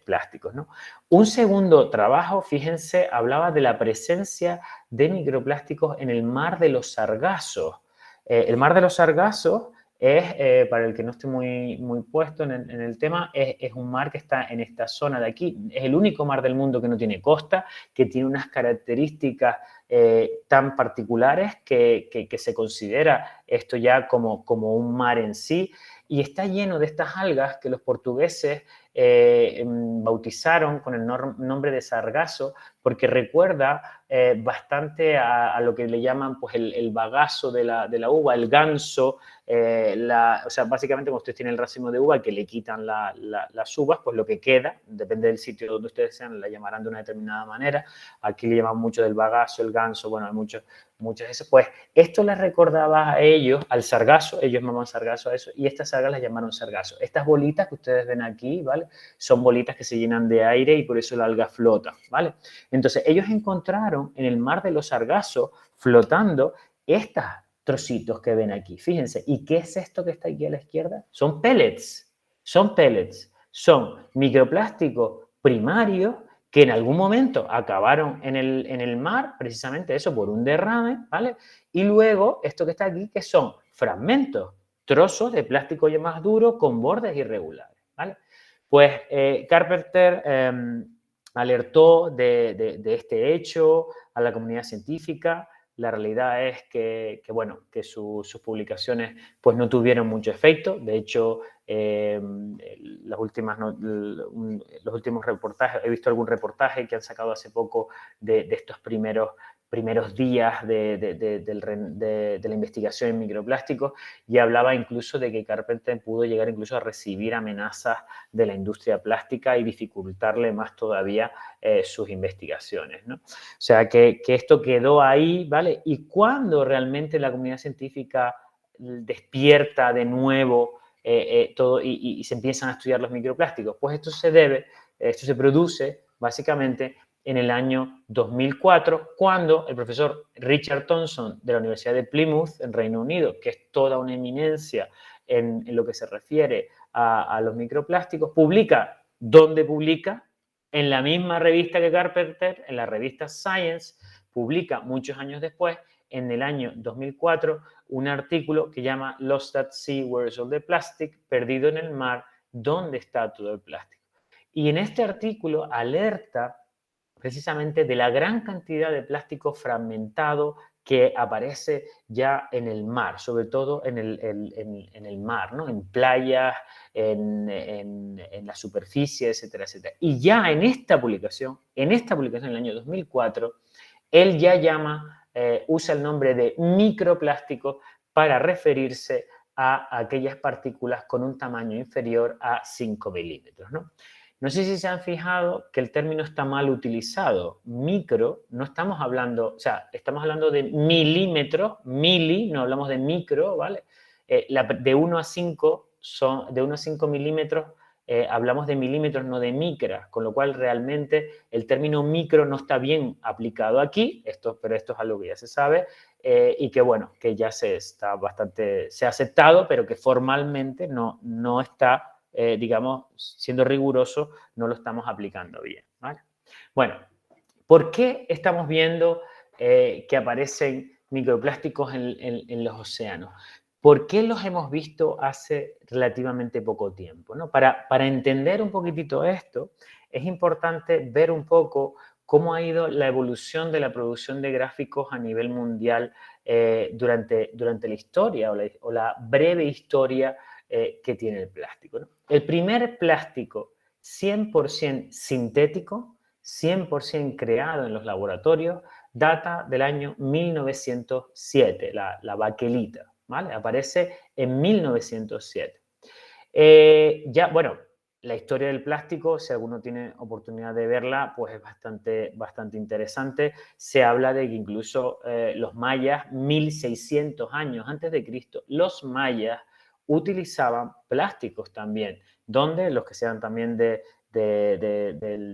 plásticos, ¿no? Un segundo trabajo, fíjense, hablaba de la presencia de microplásticos en el mar de los Sargazos. El mar de los Sargazos es, para el que no esté muy puesto en el tema, es un mar que está en esta zona de aquí. Es el único mar del mundo que no tiene costa, que tiene unas características tan particulares que se considera esto ya como un mar en sí, y está lleno de estas algas que los portugueses bautizaron con el nombre de sargazo, porque recuerda bastante a lo que le llaman pues, el bagazo de la uva, el ganso, o sea, básicamente cuando ustedes tienen el racimo de uva que le quitan las uvas, pues lo que queda, depende del sitio donde ustedes sean, la llamarán de una determinada manera. Aquí le llaman mucho del bagazo, el ganso, bueno, hay muchos de esos. Pues esto les recordaba a ellos, al sargazo, ellos llamaban sargazo a eso, y estas algas las llamaron sargazo. Estas bolitas que ustedes ven aquí, ¿vale?, son bolitas que se llenan de aire y por eso la alga flota, ¿vale? Entonces ellos encontraron en el mar de los Sargazos flotando estos trocitos que ven aquí, fíjense. ¿Y qué es esto que está aquí a la izquierda? Son pellets, son microplásticos primarios que en algún momento acabaron en el mar, precisamente eso, por un derrame, ¿vale? Y luego esto que está aquí, que son fragmentos, trozos de plástico ya más duro con bordes irregulares, ¿vale? Pues Carpenter alertó de este hecho a la comunidad científica. La realidad es que sus publicaciones pues, no tuvieron mucho efecto. De hecho, los últimos reportajes, he visto algún reportaje que han sacado hace poco de estos primeros días de la investigación en microplásticos, y hablaba incluso de que Carpenter pudo llegar incluso a recibir amenazas de la industria plástica y dificultarle más todavía sus investigaciones, ¿no? O sea, que esto quedó ahí, ¿vale? Y cuando realmente la comunidad científica despierta de nuevo todo y se empiezan a estudiar los microplásticos, pues esto se produce básicamente en el año 2004, cuando el profesor Richard Thompson de la Universidad de Plymouth, en Reino Unido, que es toda una eminencia en lo que se refiere a los microplásticos, publica, ¿dónde publica? En la misma revista que Carpenter, en la revista Science, publica muchos años después, en el año 2004, un artículo que llama Lost at Sea, Where is all the plastic? Perdido en el mar, ¿dónde está todo el plástico? Y en este artículo alerta precisamente de la gran cantidad de plástico fragmentado que aparece ya en el mar, sobre todo en el mar, ¿no? En playas, en la superficie, etcétera, etcétera. Y ya en esta publicación en el año 2004, él ya usa el nombre de microplástico para referirse a aquellas partículas con un tamaño inferior a 5 milímetros, ¿no? No sé si se han fijado que el término está mal utilizado. Micro, no estamos hablando, o sea, estamos hablando de milímetros, mili, no hablamos de micro, ¿vale? De 1 a 5 milímetros, hablamos de milímetros, no de micras, con lo cual realmente el término micro no está bien aplicado aquí, pero esto es algo que ya se sabe, y que bueno, que ya se ha aceptado, pero que formalmente no está, digamos, siendo riguroso, no lo estamos aplicando bien, ¿vale? Bueno, ¿por qué estamos viendo que aparecen microplásticos en los océanos? ¿Por qué los hemos visto hace relativamente poco tiempo, ¿no? Para entender un poquitito esto, es importante ver un poco cómo ha ido la evolución de la producción de gráficos a nivel mundial durante la historia o la breve historia que tiene el plástico, ¿no? El primer plástico 100% sintético, 100% creado en los laboratorios, data del año 1907, la baquelita, ¿vale? Aparece en 1907. Bueno, la historia del plástico, si alguno tiene oportunidad de verla, pues es bastante interesante. Se habla de que incluso los mayas, 1600 años antes de Cristo, los mayas utilizaban plásticos también, donde los que sean también de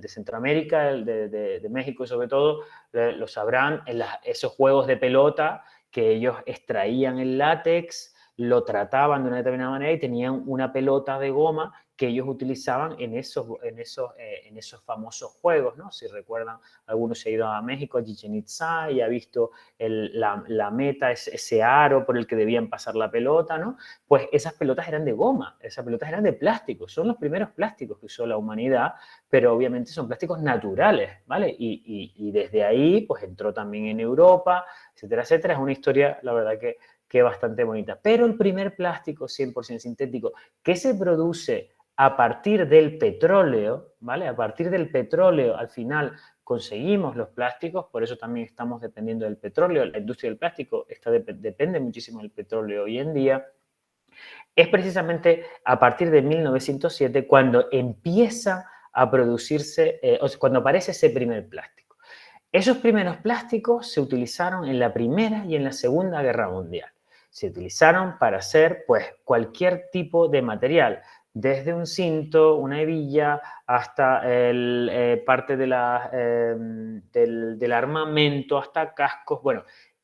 Centroamérica, de México sobre todo, lo sabrán, esos juegos de pelota que ellos extraían el látex, lo trataban de una determinada manera y tenían una pelota de goma que ellos utilizaban en esos famosos juegos, ¿no? Si recuerdan, algunos se han ido a México, a Chichén Itzá, y ha visto la meta, ese aro por el que debían pasar la pelota, ¿no? Pues esas pelotas eran de goma, esas pelotas eran de plástico, son los primeros plásticos que usó la humanidad, pero obviamente son plásticos naturales, ¿vale? Y desde ahí, pues entró también en Europa, etcétera, etcétera. Es una historia, la verdad, que es bastante bonita. Pero el primer plástico 100% sintético que se produce a partir del petróleo, ¿vale? A partir del petróleo, al final, conseguimos los plásticos, por eso también estamos dependiendo del petróleo. La industria del plástico depende muchísimo del petróleo hoy en día. Es precisamente a partir de 1907 cuando empieza a producirse, cuando aparece ese primer plástico. Esos primeros plásticos se utilizaron en la Primera y en la Segunda Guerra Mundial. Se utilizaron para hacer, pues, cualquier tipo de material, desde un cinto, una hebilla, hasta parte del armamento, hasta cascos. Bueno,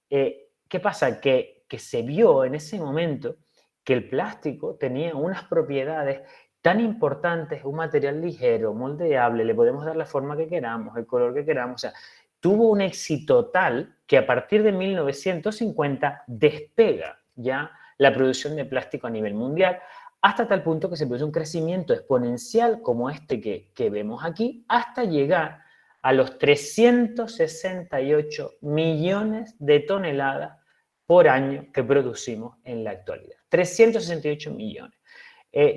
¿qué pasa? Que se vio en ese momento que el plástico tenía unas propiedades tan importantes, un material ligero, moldeable, le podemos dar la forma que queramos, el color que queramos, o sea, tuvo un éxito tal que a partir de 1950 despega ya la producción de plástico a nivel mundial, hasta tal punto que se produce un crecimiento exponencial como este que vemos aquí, hasta llegar a los 368 millones de toneladas por año que producimos en la actualidad. 368 millones.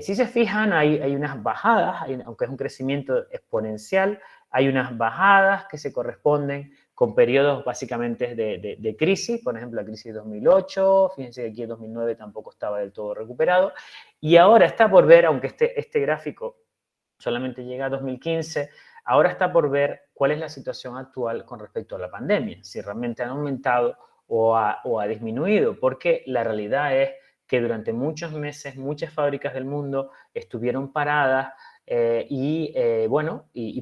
Si se fijan, hay unas bajadas, aunque es un crecimiento exponencial, hay unas bajadas que se corresponden con periodos básicamente de crisis, por ejemplo, la crisis de 2008, fíjense que aquí en 2009 tampoco estaba del todo recuperado, y ahora está por ver, aunque este gráfico solamente llega a 2015, ahora está por ver cuál es la situación actual con respecto a la pandemia, si realmente han aumentado o ha disminuido, porque la realidad es que durante muchos meses muchas fábricas del mundo estuvieron paradas y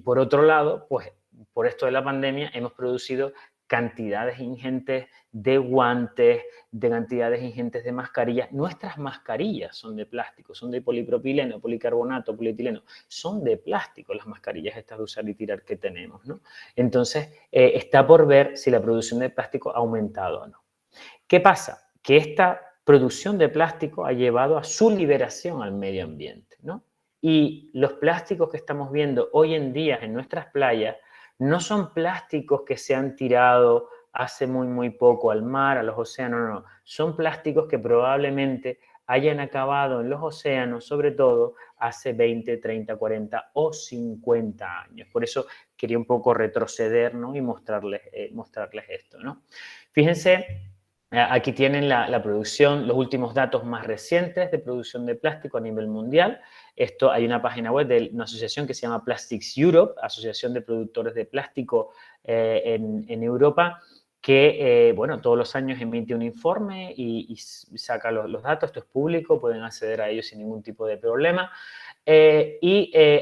por otro lado, pues por esto de la pandemia hemos producido cantidades ingentes de guantes, de cantidades ingentes de mascarillas. Nuestras mascarillas son de plástico, son de polipropileno, policarbonato, polietileno, son de plástico las mascarillas estas de usar y tirar que tenemos, ¿no? Entonces, está por ver si la producción de plástico ha aumentado o no. ¿Qué pasa? Que esta producción de plástico ha llevado a su liberación al medio ambiente, ¿no? Y los plásticos que estamos viendo hoy en día en nuestras playas no son plásticos que se han tirado hace muy poco al mar, a los océanos, no. Son plásticos que probablemente hayan acabado en los océanos, sobre todo hace 20, 30, 40 o 50 años. Por eso quería un poco retroceder, ¿no? Y mostrarles esto, ¿no? Fíjense. Aquí tienen la producción, los últimos datos más recientes de producción de plástico a nivel mundial. Esto, hay una página web de una asociación que se llama Plastics Europe, Asociación de Productores de Plástico en Europa, que, todos los años emite un informe y saca los datos. Esto es público, pueden acceder a ellos sin ningún tipo de problema.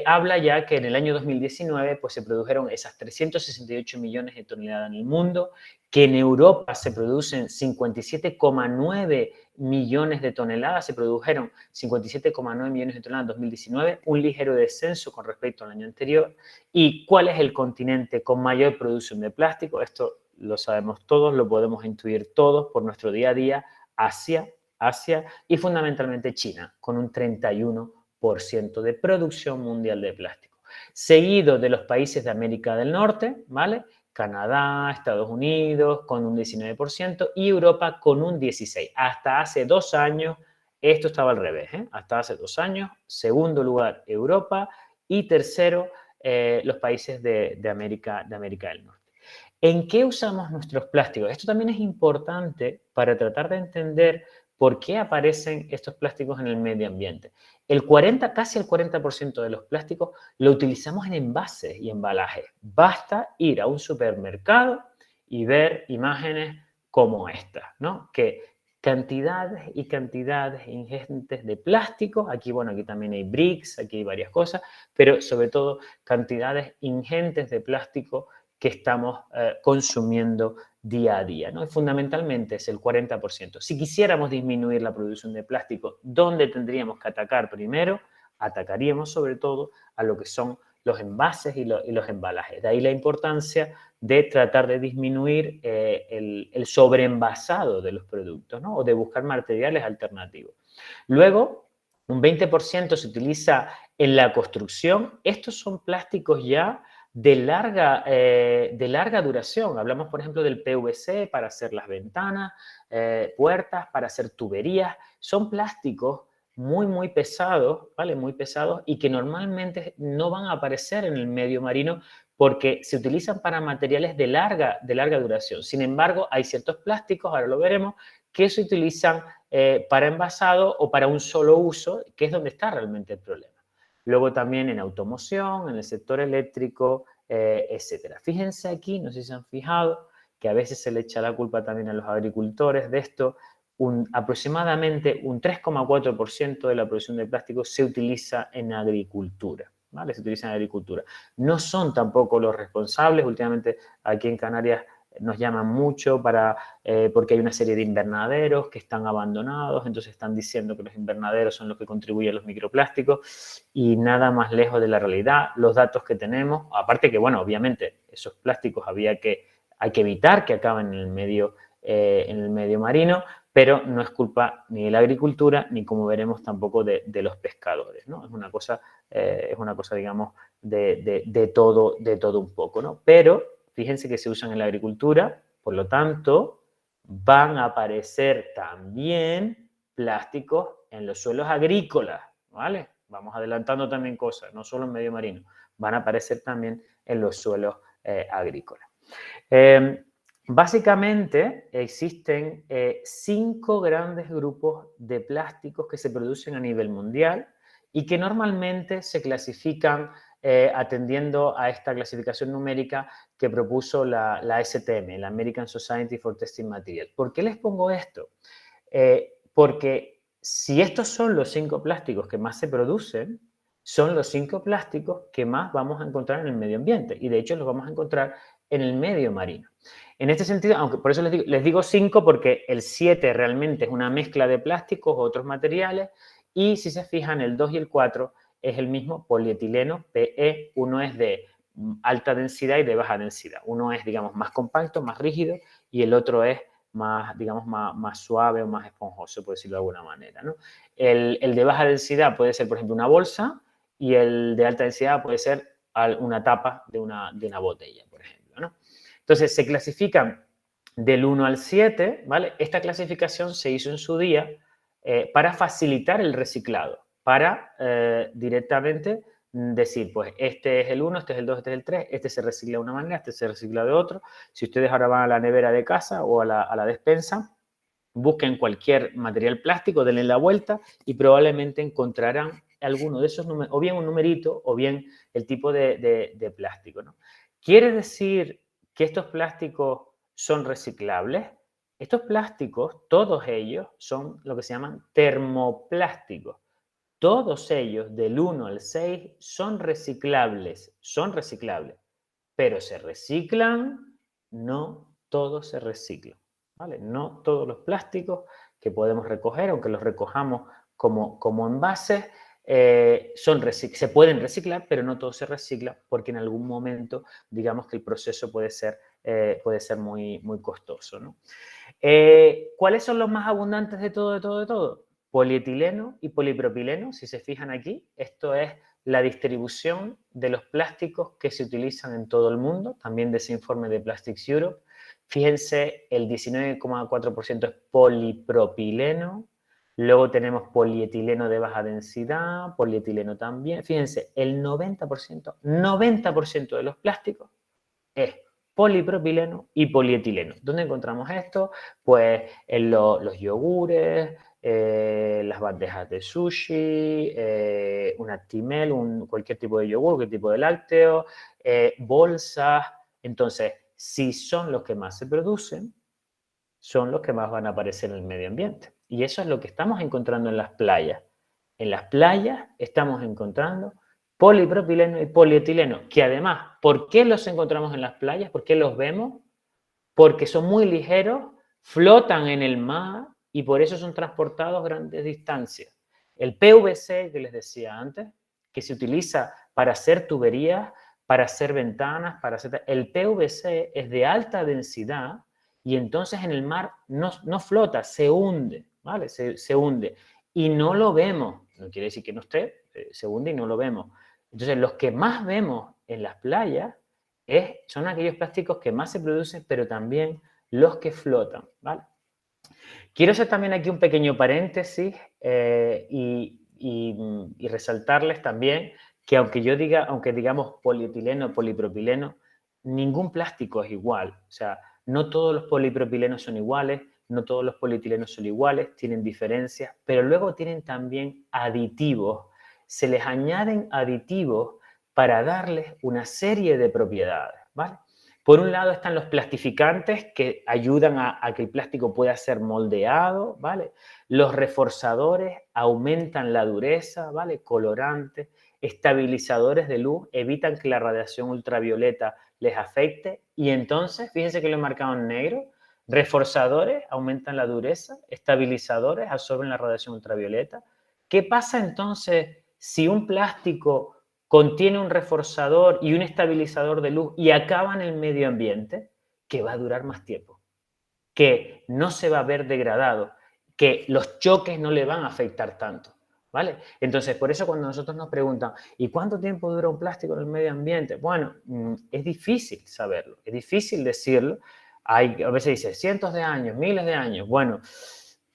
Habla ya que en el año 2019 pues, se produjeron esas 368 millones de toneladas en el mundo, que en Europa se producen 57,9 millones de toneladas, se produjeron 57,9 millones de toneladas en 2019, un ligero descenso con respecto al año anterior. ¿Y cuál es el continente con mayor producción de plástico? Esto lo sabemos todos, lo podemos intuir todos por nuestro día a día: Asia y fundamentalmente China, con un 31% de producción mundial de plástico. Seguido de los países de América del Norte, ¿vale? Canadá, Estados Unidos con un 19% y Europa con un 16%. Hasta hace 2 años esto estaba al revés, ¿eh? Hasta hace 2 años, segundo lugar Europa y tercero los países de América del Norte. ¿En qué usamos nuestros plásticos? Esto también es importante para tratar de entender por qué aparecen estos plásticos en el medio ambiente. Casi el 40% de los plásticos lo utilizamos en envases y embalajes. Basta ir a un supermercado y ver imágenes como estas, ¿no? Que cantidades y cantidades ingentes de plásticos, aquí también hay bricks, aquí hay varias cosas, pero sobre todo cantidades ingentes de plástico que estamos consumiendo día a día, ¿no? Y fundamentalmente es el 40%. Si quisiéramos disminuir la producción de plástico, ¿dónde tendríamos que atacar primero? Atacaríamos sobre todo a lo que son los envases y los embalajes. De ahí la importancia de tratar de disminuir el sobreenvasado de los productos, ¿no? O de buscar materiales alternativos. Luego, un 20% se utiliza en la construcción. Estos son plásticos ya de larga duración. Hablamos, por ejemplo, del PVC para hacer las ventanas, puertas, para hacer tuberías. Son plásticos muy pesados, ¿vale? Muy pesados y que normalmente no van a aparecer en el medio marino porque se utilizan para materiales de larga duración. Sin embargo, hay ciertos plásticos, ahora lo veremos, que se utilizan para envasado o para un solo uso, que es donde está realmente el problema. Luego también en automoción, en el sector eléctrico, etcétera. Fíjense aquí, no sé si se han fijado, que a veces se le echa la culpa también a los agricultores de esto. Aproximadamente un 3,4% de la producción de plástico se utiliza en agricultura, ¿vale? Se utiliza en agricultura. No son tampoco los responsables. Últimamente aquí en Canarias nos llaman mucho porque hay una serie de invernaderos que están abandonados, entonces están diciendo que los invernaderos son los que contribuyen a los microplásticos y nada más lejos de la realidad. Los datos que tenemos, aparte que, obviamente esos plásticos hay que evitar que acaben en el medio marino, pero no es culpa ni de la agricultura, ni como veremos tampoco de los pescadores, ¿no? Es una cosa, digamos, de todo un poco, ¿no? Pero fíjense que se usan en la agricultura, por lo tanto, van a aparecer también plásticos en los suelos agrícolas, ¿vale? Vamos adelantando también cosas, no solo en medio marino, van a aparecer también en los suelos agrícolas. Básicamente existen 5 grandes grupos de plásticos que se producen a nivel mundial y que normalmente se clasifican atendiendo a esta clasificación numérica que propuso la ASTM, la American Society for Testing Materials. ¿Por qué les pongo esto? Porque si estos son los 5 plásticos que más se producen, son los 5 plásticos que más vamos a encontrar en el medio ambiente y de hecho los vamos a encontrar en el medio marino. En este sentido, aunque por eso les digo 5 porque el 7 realmente es una mezcla de plásticos o otros materiales y si se fijan el 2 y el 4 es el mismo polietileno PE. Uno es de alta densidad y de baja densidad. Uno es, digamos, más compacto, más rígido y el otro es más, digamos, más suave o más esponjoso, por decirlo de alguna manera, ¿no? El de baja densidad puede ser, por ejemplo, una bolsa y el de alta densidad puede ser una tapa de una botella, por ejemplo, ¿no? Entonces, se clasifican del 1 al 7, ¿vale? Esta clasificación se hizo en su día para facilitar el reciclado, para directamente decir, pues, este es el 1, este es el 2, este es el 3, este se recicla de una manera, este se recicla de otro. Si ustedes ahora van a la nevera de casa o a la despensa, busquen cualquier material plástico, denle la vuelta y probablemente encontrarán alguno de esos números, o bien un numerito, o bien el tipo de plástico, ¿no? ¿Quiere decir que estos plásticos son reciclables? Estos plásticos, todos ellos, son lo que se llaman termoplásticos. Todos ellos, del 1 al 6, son reciclables, pero ¿se reciclan? No todos se reciclan, ¿vale? No todos los plásticos que podemos recoger, aunque los recojamos como envases, se pueden reciclar, pero no todos se reciclan porque en algún momento, digamos que el proceso puede ser muy, muy costoso, ¿no? ¿Cuáles son los más abundantes de todo? Polietileno y polipropileno, si se fijan aquí, esto es la distribución de los plásticos que se utilizan en todo el mundo, también de ese informe de Plastics Europe. Fíjense, el 19,4% es polipropileno, luego tenemos polietileno de baja densidad, polietileno también. Fíjense, el 90% de los plásticos es polipropileno y polietileno. ¿Dónde encontramos esto? Pues en los yogures, las bandejas de sushi, un Actimel, cualquier tipo de yogur, cualquier tipo de lácteo, bolsas. Entonces, si son los que más se producen, son los que más van a aparecer en el medio ambiente. Y eso es lo que estamos encontrando en las playas. En las playas estamos encontrando polipropileno y polietileno, que además, ¿por qué los encontramos en las playas? ¿Por qué los vemos? Porque son muy ligeros, flotan en el mar y por eso son transportados grandes distancias. El PVC, que les decía antes, que se utiliza para hacer tuberías, para hacer ventanas, el PVC es de alta densidad y entonces en el mar no flota, se hunde, ¿vale? Se hunde y no lo vemos. No quiere decir que no esté, se hunde y no lo vemos. Entonces, los que más vemos en las playas son aquellos plásticos que más se producen, pero también los que flotan, ¿vale? Quiero hacer también aquí un pequeño paréntesis y resaltarles también que aunque digamos polietileno, polipropileno, ningún plástico es igual. O sea, no todos los polipropilenos son iguales, no todos los polietilenos son iguales, tienen diferencias, pero luego tienen también aditivos. Se les añaden aditivos para darles una serie de propiedades, ¿vale? Por un lado están los plastificantes que ayudan a que el plástico pueda ser moldeado, ¿vale? Los reforzadores aumentan la dureza, ¿vale? Colorantes, estabilizadores de luz evitan que la radiación ultravioleta les afecte y entonces, fíjense que lo he marcado en negro, reforzadores aumentan la dureza, estabilizadores absorben la radiación ultravioleta. ¿Qué pasa entonces si un plástico contiene un reforzador y un estabilizador de luz y acaba en el medio ambiente? Que va a durar más tiempo, que no se va a ver degradado que los choques no le van a afectar tanto, ¿vale? Entonces, por eso cuando nosotros nos preguntan, ¿y cuánto tiempo dura un plástico en el medio ambiente? Bueno, es difícil saberlo, es difícil decirlo. A veces dice cientos de años, miles de años. Bueno,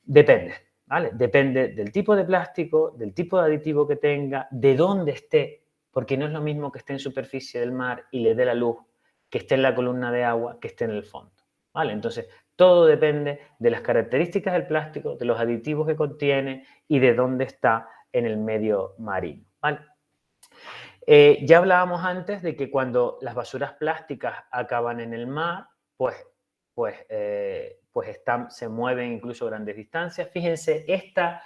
depende, ¿vale? Depende del tipo de plástico, del tipo de aditivo que tenga, de dónde esté, porque no es lo mismo que esté en superficie del mar y le dé la luz, que esté en la columna de agua, que esté en el fondo, ¿vale? Entonces, todo depende de las características del plástico, de los aditivos que contiene y de dónde está en el medio marino, ¿vale? Ya hablábamos antes de que cuando las basuras plásticas acaban en el mar, se mueven incluso grandes distancias. Fíjense, esta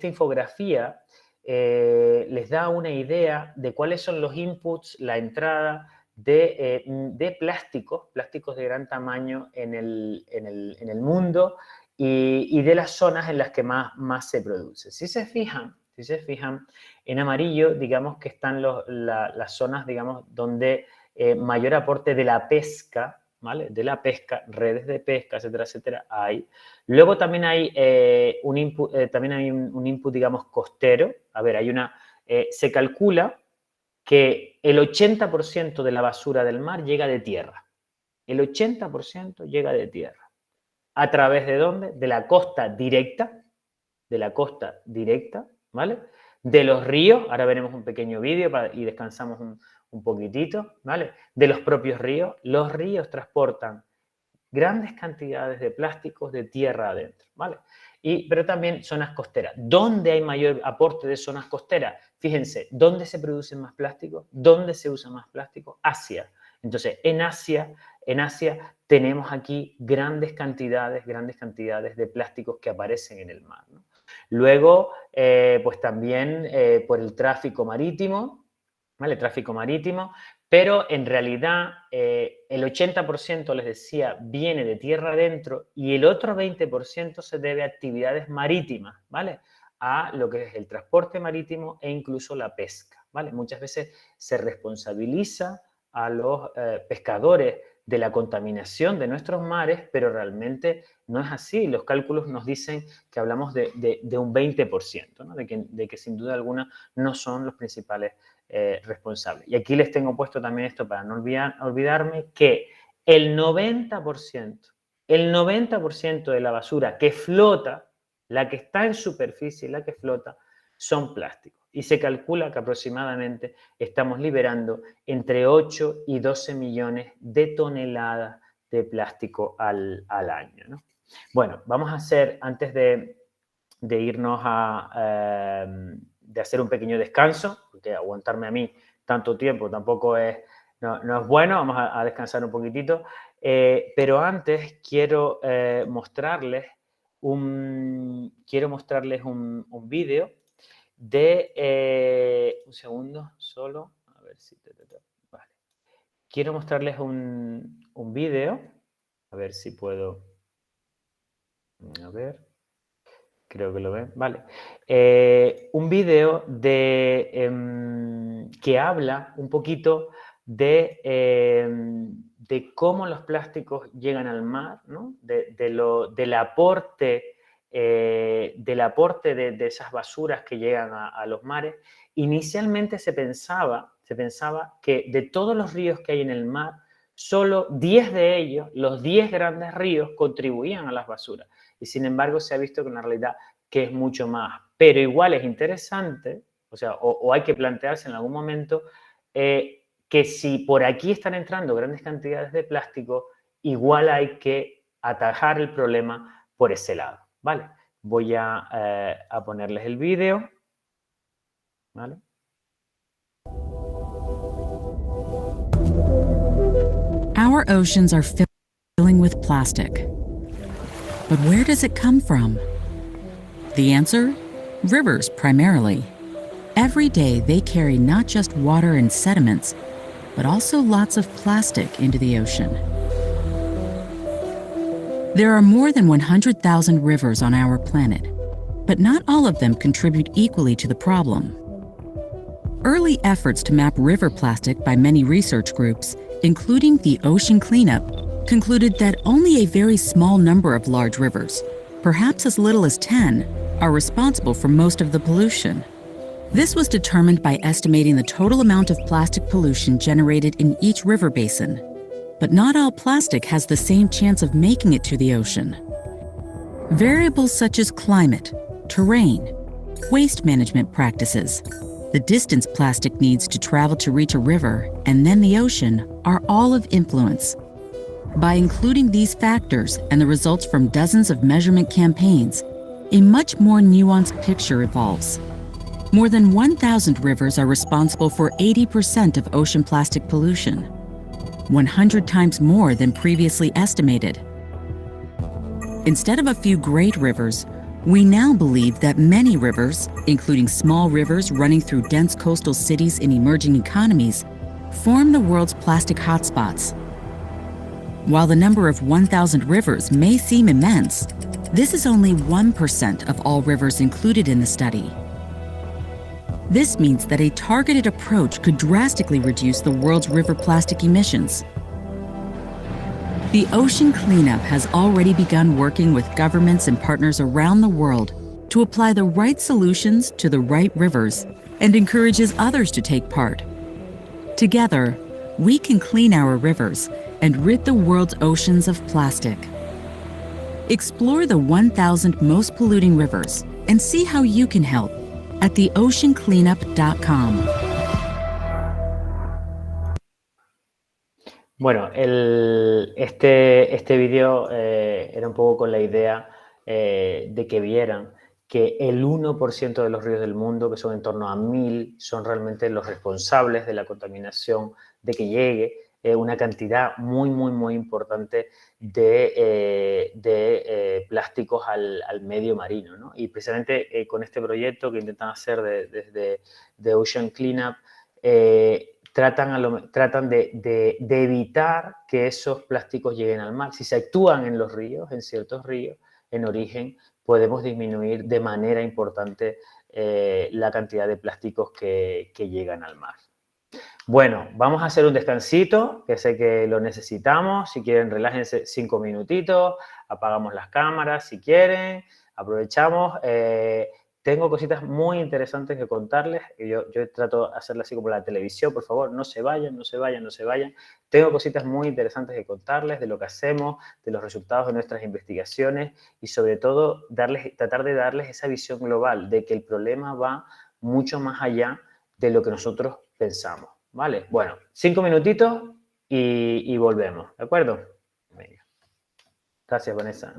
infografía les da una idea de cuáles son los inputs, la entrada de plásticos de gran tamaño en el mundo y de las zonas en las que más se produce. Si se fijan, en amarillo, digamos que están las zonas, digamos, donde mayor aporte de la pesca, ¿vale? De la pesca, redes de pesca, etcétera, etcétera, hay. Luego también hay un input, digamos, costero. A ver, se calcula que el 80% de la basura del mar llega de tierra. El 80% llega de tierra. ¿A través de dónde? De la costa directa, ¿vale? De los ríos, ahora veremos un pequeño vídeo y descansamos un poquitito, ¿vale? De los propios ríos. Los ríos transportan grandes cantidades de plásticos de tierra adentro, ¿vale? Pero también zonas costeras. ¿Dónde hay mayor aporte de zonas costeras? Fíjense, ¿dónde se producen más plásticos? ¿Dónde se usa más plástico? Asia. Entonces, en Asia tenemos aquí grandes cantidades de plásticos que aparecen en el mar, ¿no? Luego, pues también por el tráfico marítimo, ¿vale? Tráfico marítimo, pero en realidad el 80%, les decía, viene de tierra adentro y el otro 20% se debe a actividades marítimas, ¿vale? A lo que es el transporte marítimo e incluso la pesca, ¿vale? Muchas veces se responsabiliza a los pescadores de la contaminación de nuestros mares, pero realmente no es así. Los cálculos nos dicen que hablamos de un 20%, ¿no? de que sin duda alguna no son los principales responsables. Y aquí les tengo puesto también esto para no olvidarme que el 90% de la basura que flota, la que está en superficie, la que flota, son plásticos. Y se calcula que aproximadamente estamos liberando entre 8 y 12 millones de toneladas de plástico al año, ¿no? Bueno, vamos a hacer, antes de irnos de hacer un pequeño descanso, porque aguantarme a mí tanto tiempo tampoco no es bueno, vamos a descansar un poquitito, pero antes quiero mostrarles un vídeo de un segundo solo, a ver si vale. Quiero mostrarles un vídeo, a ver si puedo, a ver, creo que lo ven, vale. Un vídeo que habla un poquito de cómo los plásticos llegan al mar, ¿no? Del aporte de esas basuras que llegan a los mares. Inicialmente se pensaba que de todos los ríos que hay en el mar, solo 10 de ellos, los 10 grandes ríos, contribuían a las basuras. Y sin embargo se ha visto que en la realidad que es mucho más. Pero igual es interesante, o hay que plantearse en algún momento que si por aquí están entrando grandes cantidades de plástico, igual hay que atajar el problema por ese lado. Vale, voy a ponerles el vídeo. ¿Vale? Our oceans are filling with plastic. But where does it come from? The answer? Rivers, primarily. Every day they carry not just water and sediments, but also lots of plastic into the ocean. There are more than 100,000 rivers on our planet, but not all of them contribute equally to the problem. Early efforts to map river plastic by many research groups, including the Ocean Cleanup, concluded that only a very small number of large rivers, perhaps as little as 10, are responsible for most of the pollution. This was determined by estimating the total amount of plastic pollution generated in each river basin. But not all plastic has the same chance of making it to the ocean. Variables such as climate, terrain, waste management practices, the distance plastic needs to travel to reach a river, and then the ocean are all of influence. By including these factors and the results from dozens of measurement campaigns, a much more nuanced picture evolves. More than 1,000 rivers are responsible for 80% of ocean plastic pollution, 100 times more than previously estimated. Instead of a few great rivers, we now believe that many rivers, including small rivers running through dense coastal cities in emerging economies, form the world's plastic hotspots. While the number of 1,000 rivers may seem immense, this is only 1% of all rivers included in the study. This means that a targeted approach could drastically reduce the world's river plastic emissions. The Ocean Cleanup has already begun working with governments and partners around the world to apply the right solutions to the right rivers and encourages others to take part. Together, we can clean our rivers and rid the world's oceans of plastic. Explore the 1,000 most polluting rivers and see how you can help at theoceancleanup.com. Bueno, este vídeo era un poco con la idea de que vieran que el 1% de los ríos del mundo, que son en torno a 1.000, son realmente los responsables de la contaminación, de que llegue una cantidad muy importante de plásticos al medio marino, ¿no? Y precisamente con este proyecto que intentan hacer desde Ocean Cleanup, tratan de evitar que esos plásticos lleguen al mar. Si se actúan en los ríos, en ciertos ríos, en origen, podemos disminuir de manera importante la cantidad de plásticos que llegan al mar. Bueno, vamos a hacer un descansito, que sé que lo necesitamos. Si quieren, relájense 5 minutitos, apagamos las cámaras si quieren, aprovechamos. Tengo cositas muy interesantes que contarles. Yo trato de hacerlas así como la televisión. Por favor, no se vayan, no se vayan, no se vayan. Tengo cositas muy interesantes que contarles de lo que hacemos, de los resultados de nuestras investigaciones y sobre todo tratar de darles esa visión global de que el problema va mucho más allá de lo que nosotros pensamos, ¿vale? Bueno, 5 minutitos y volvemos, ¿de acuerdo? Venga. Gracias, Vanessa.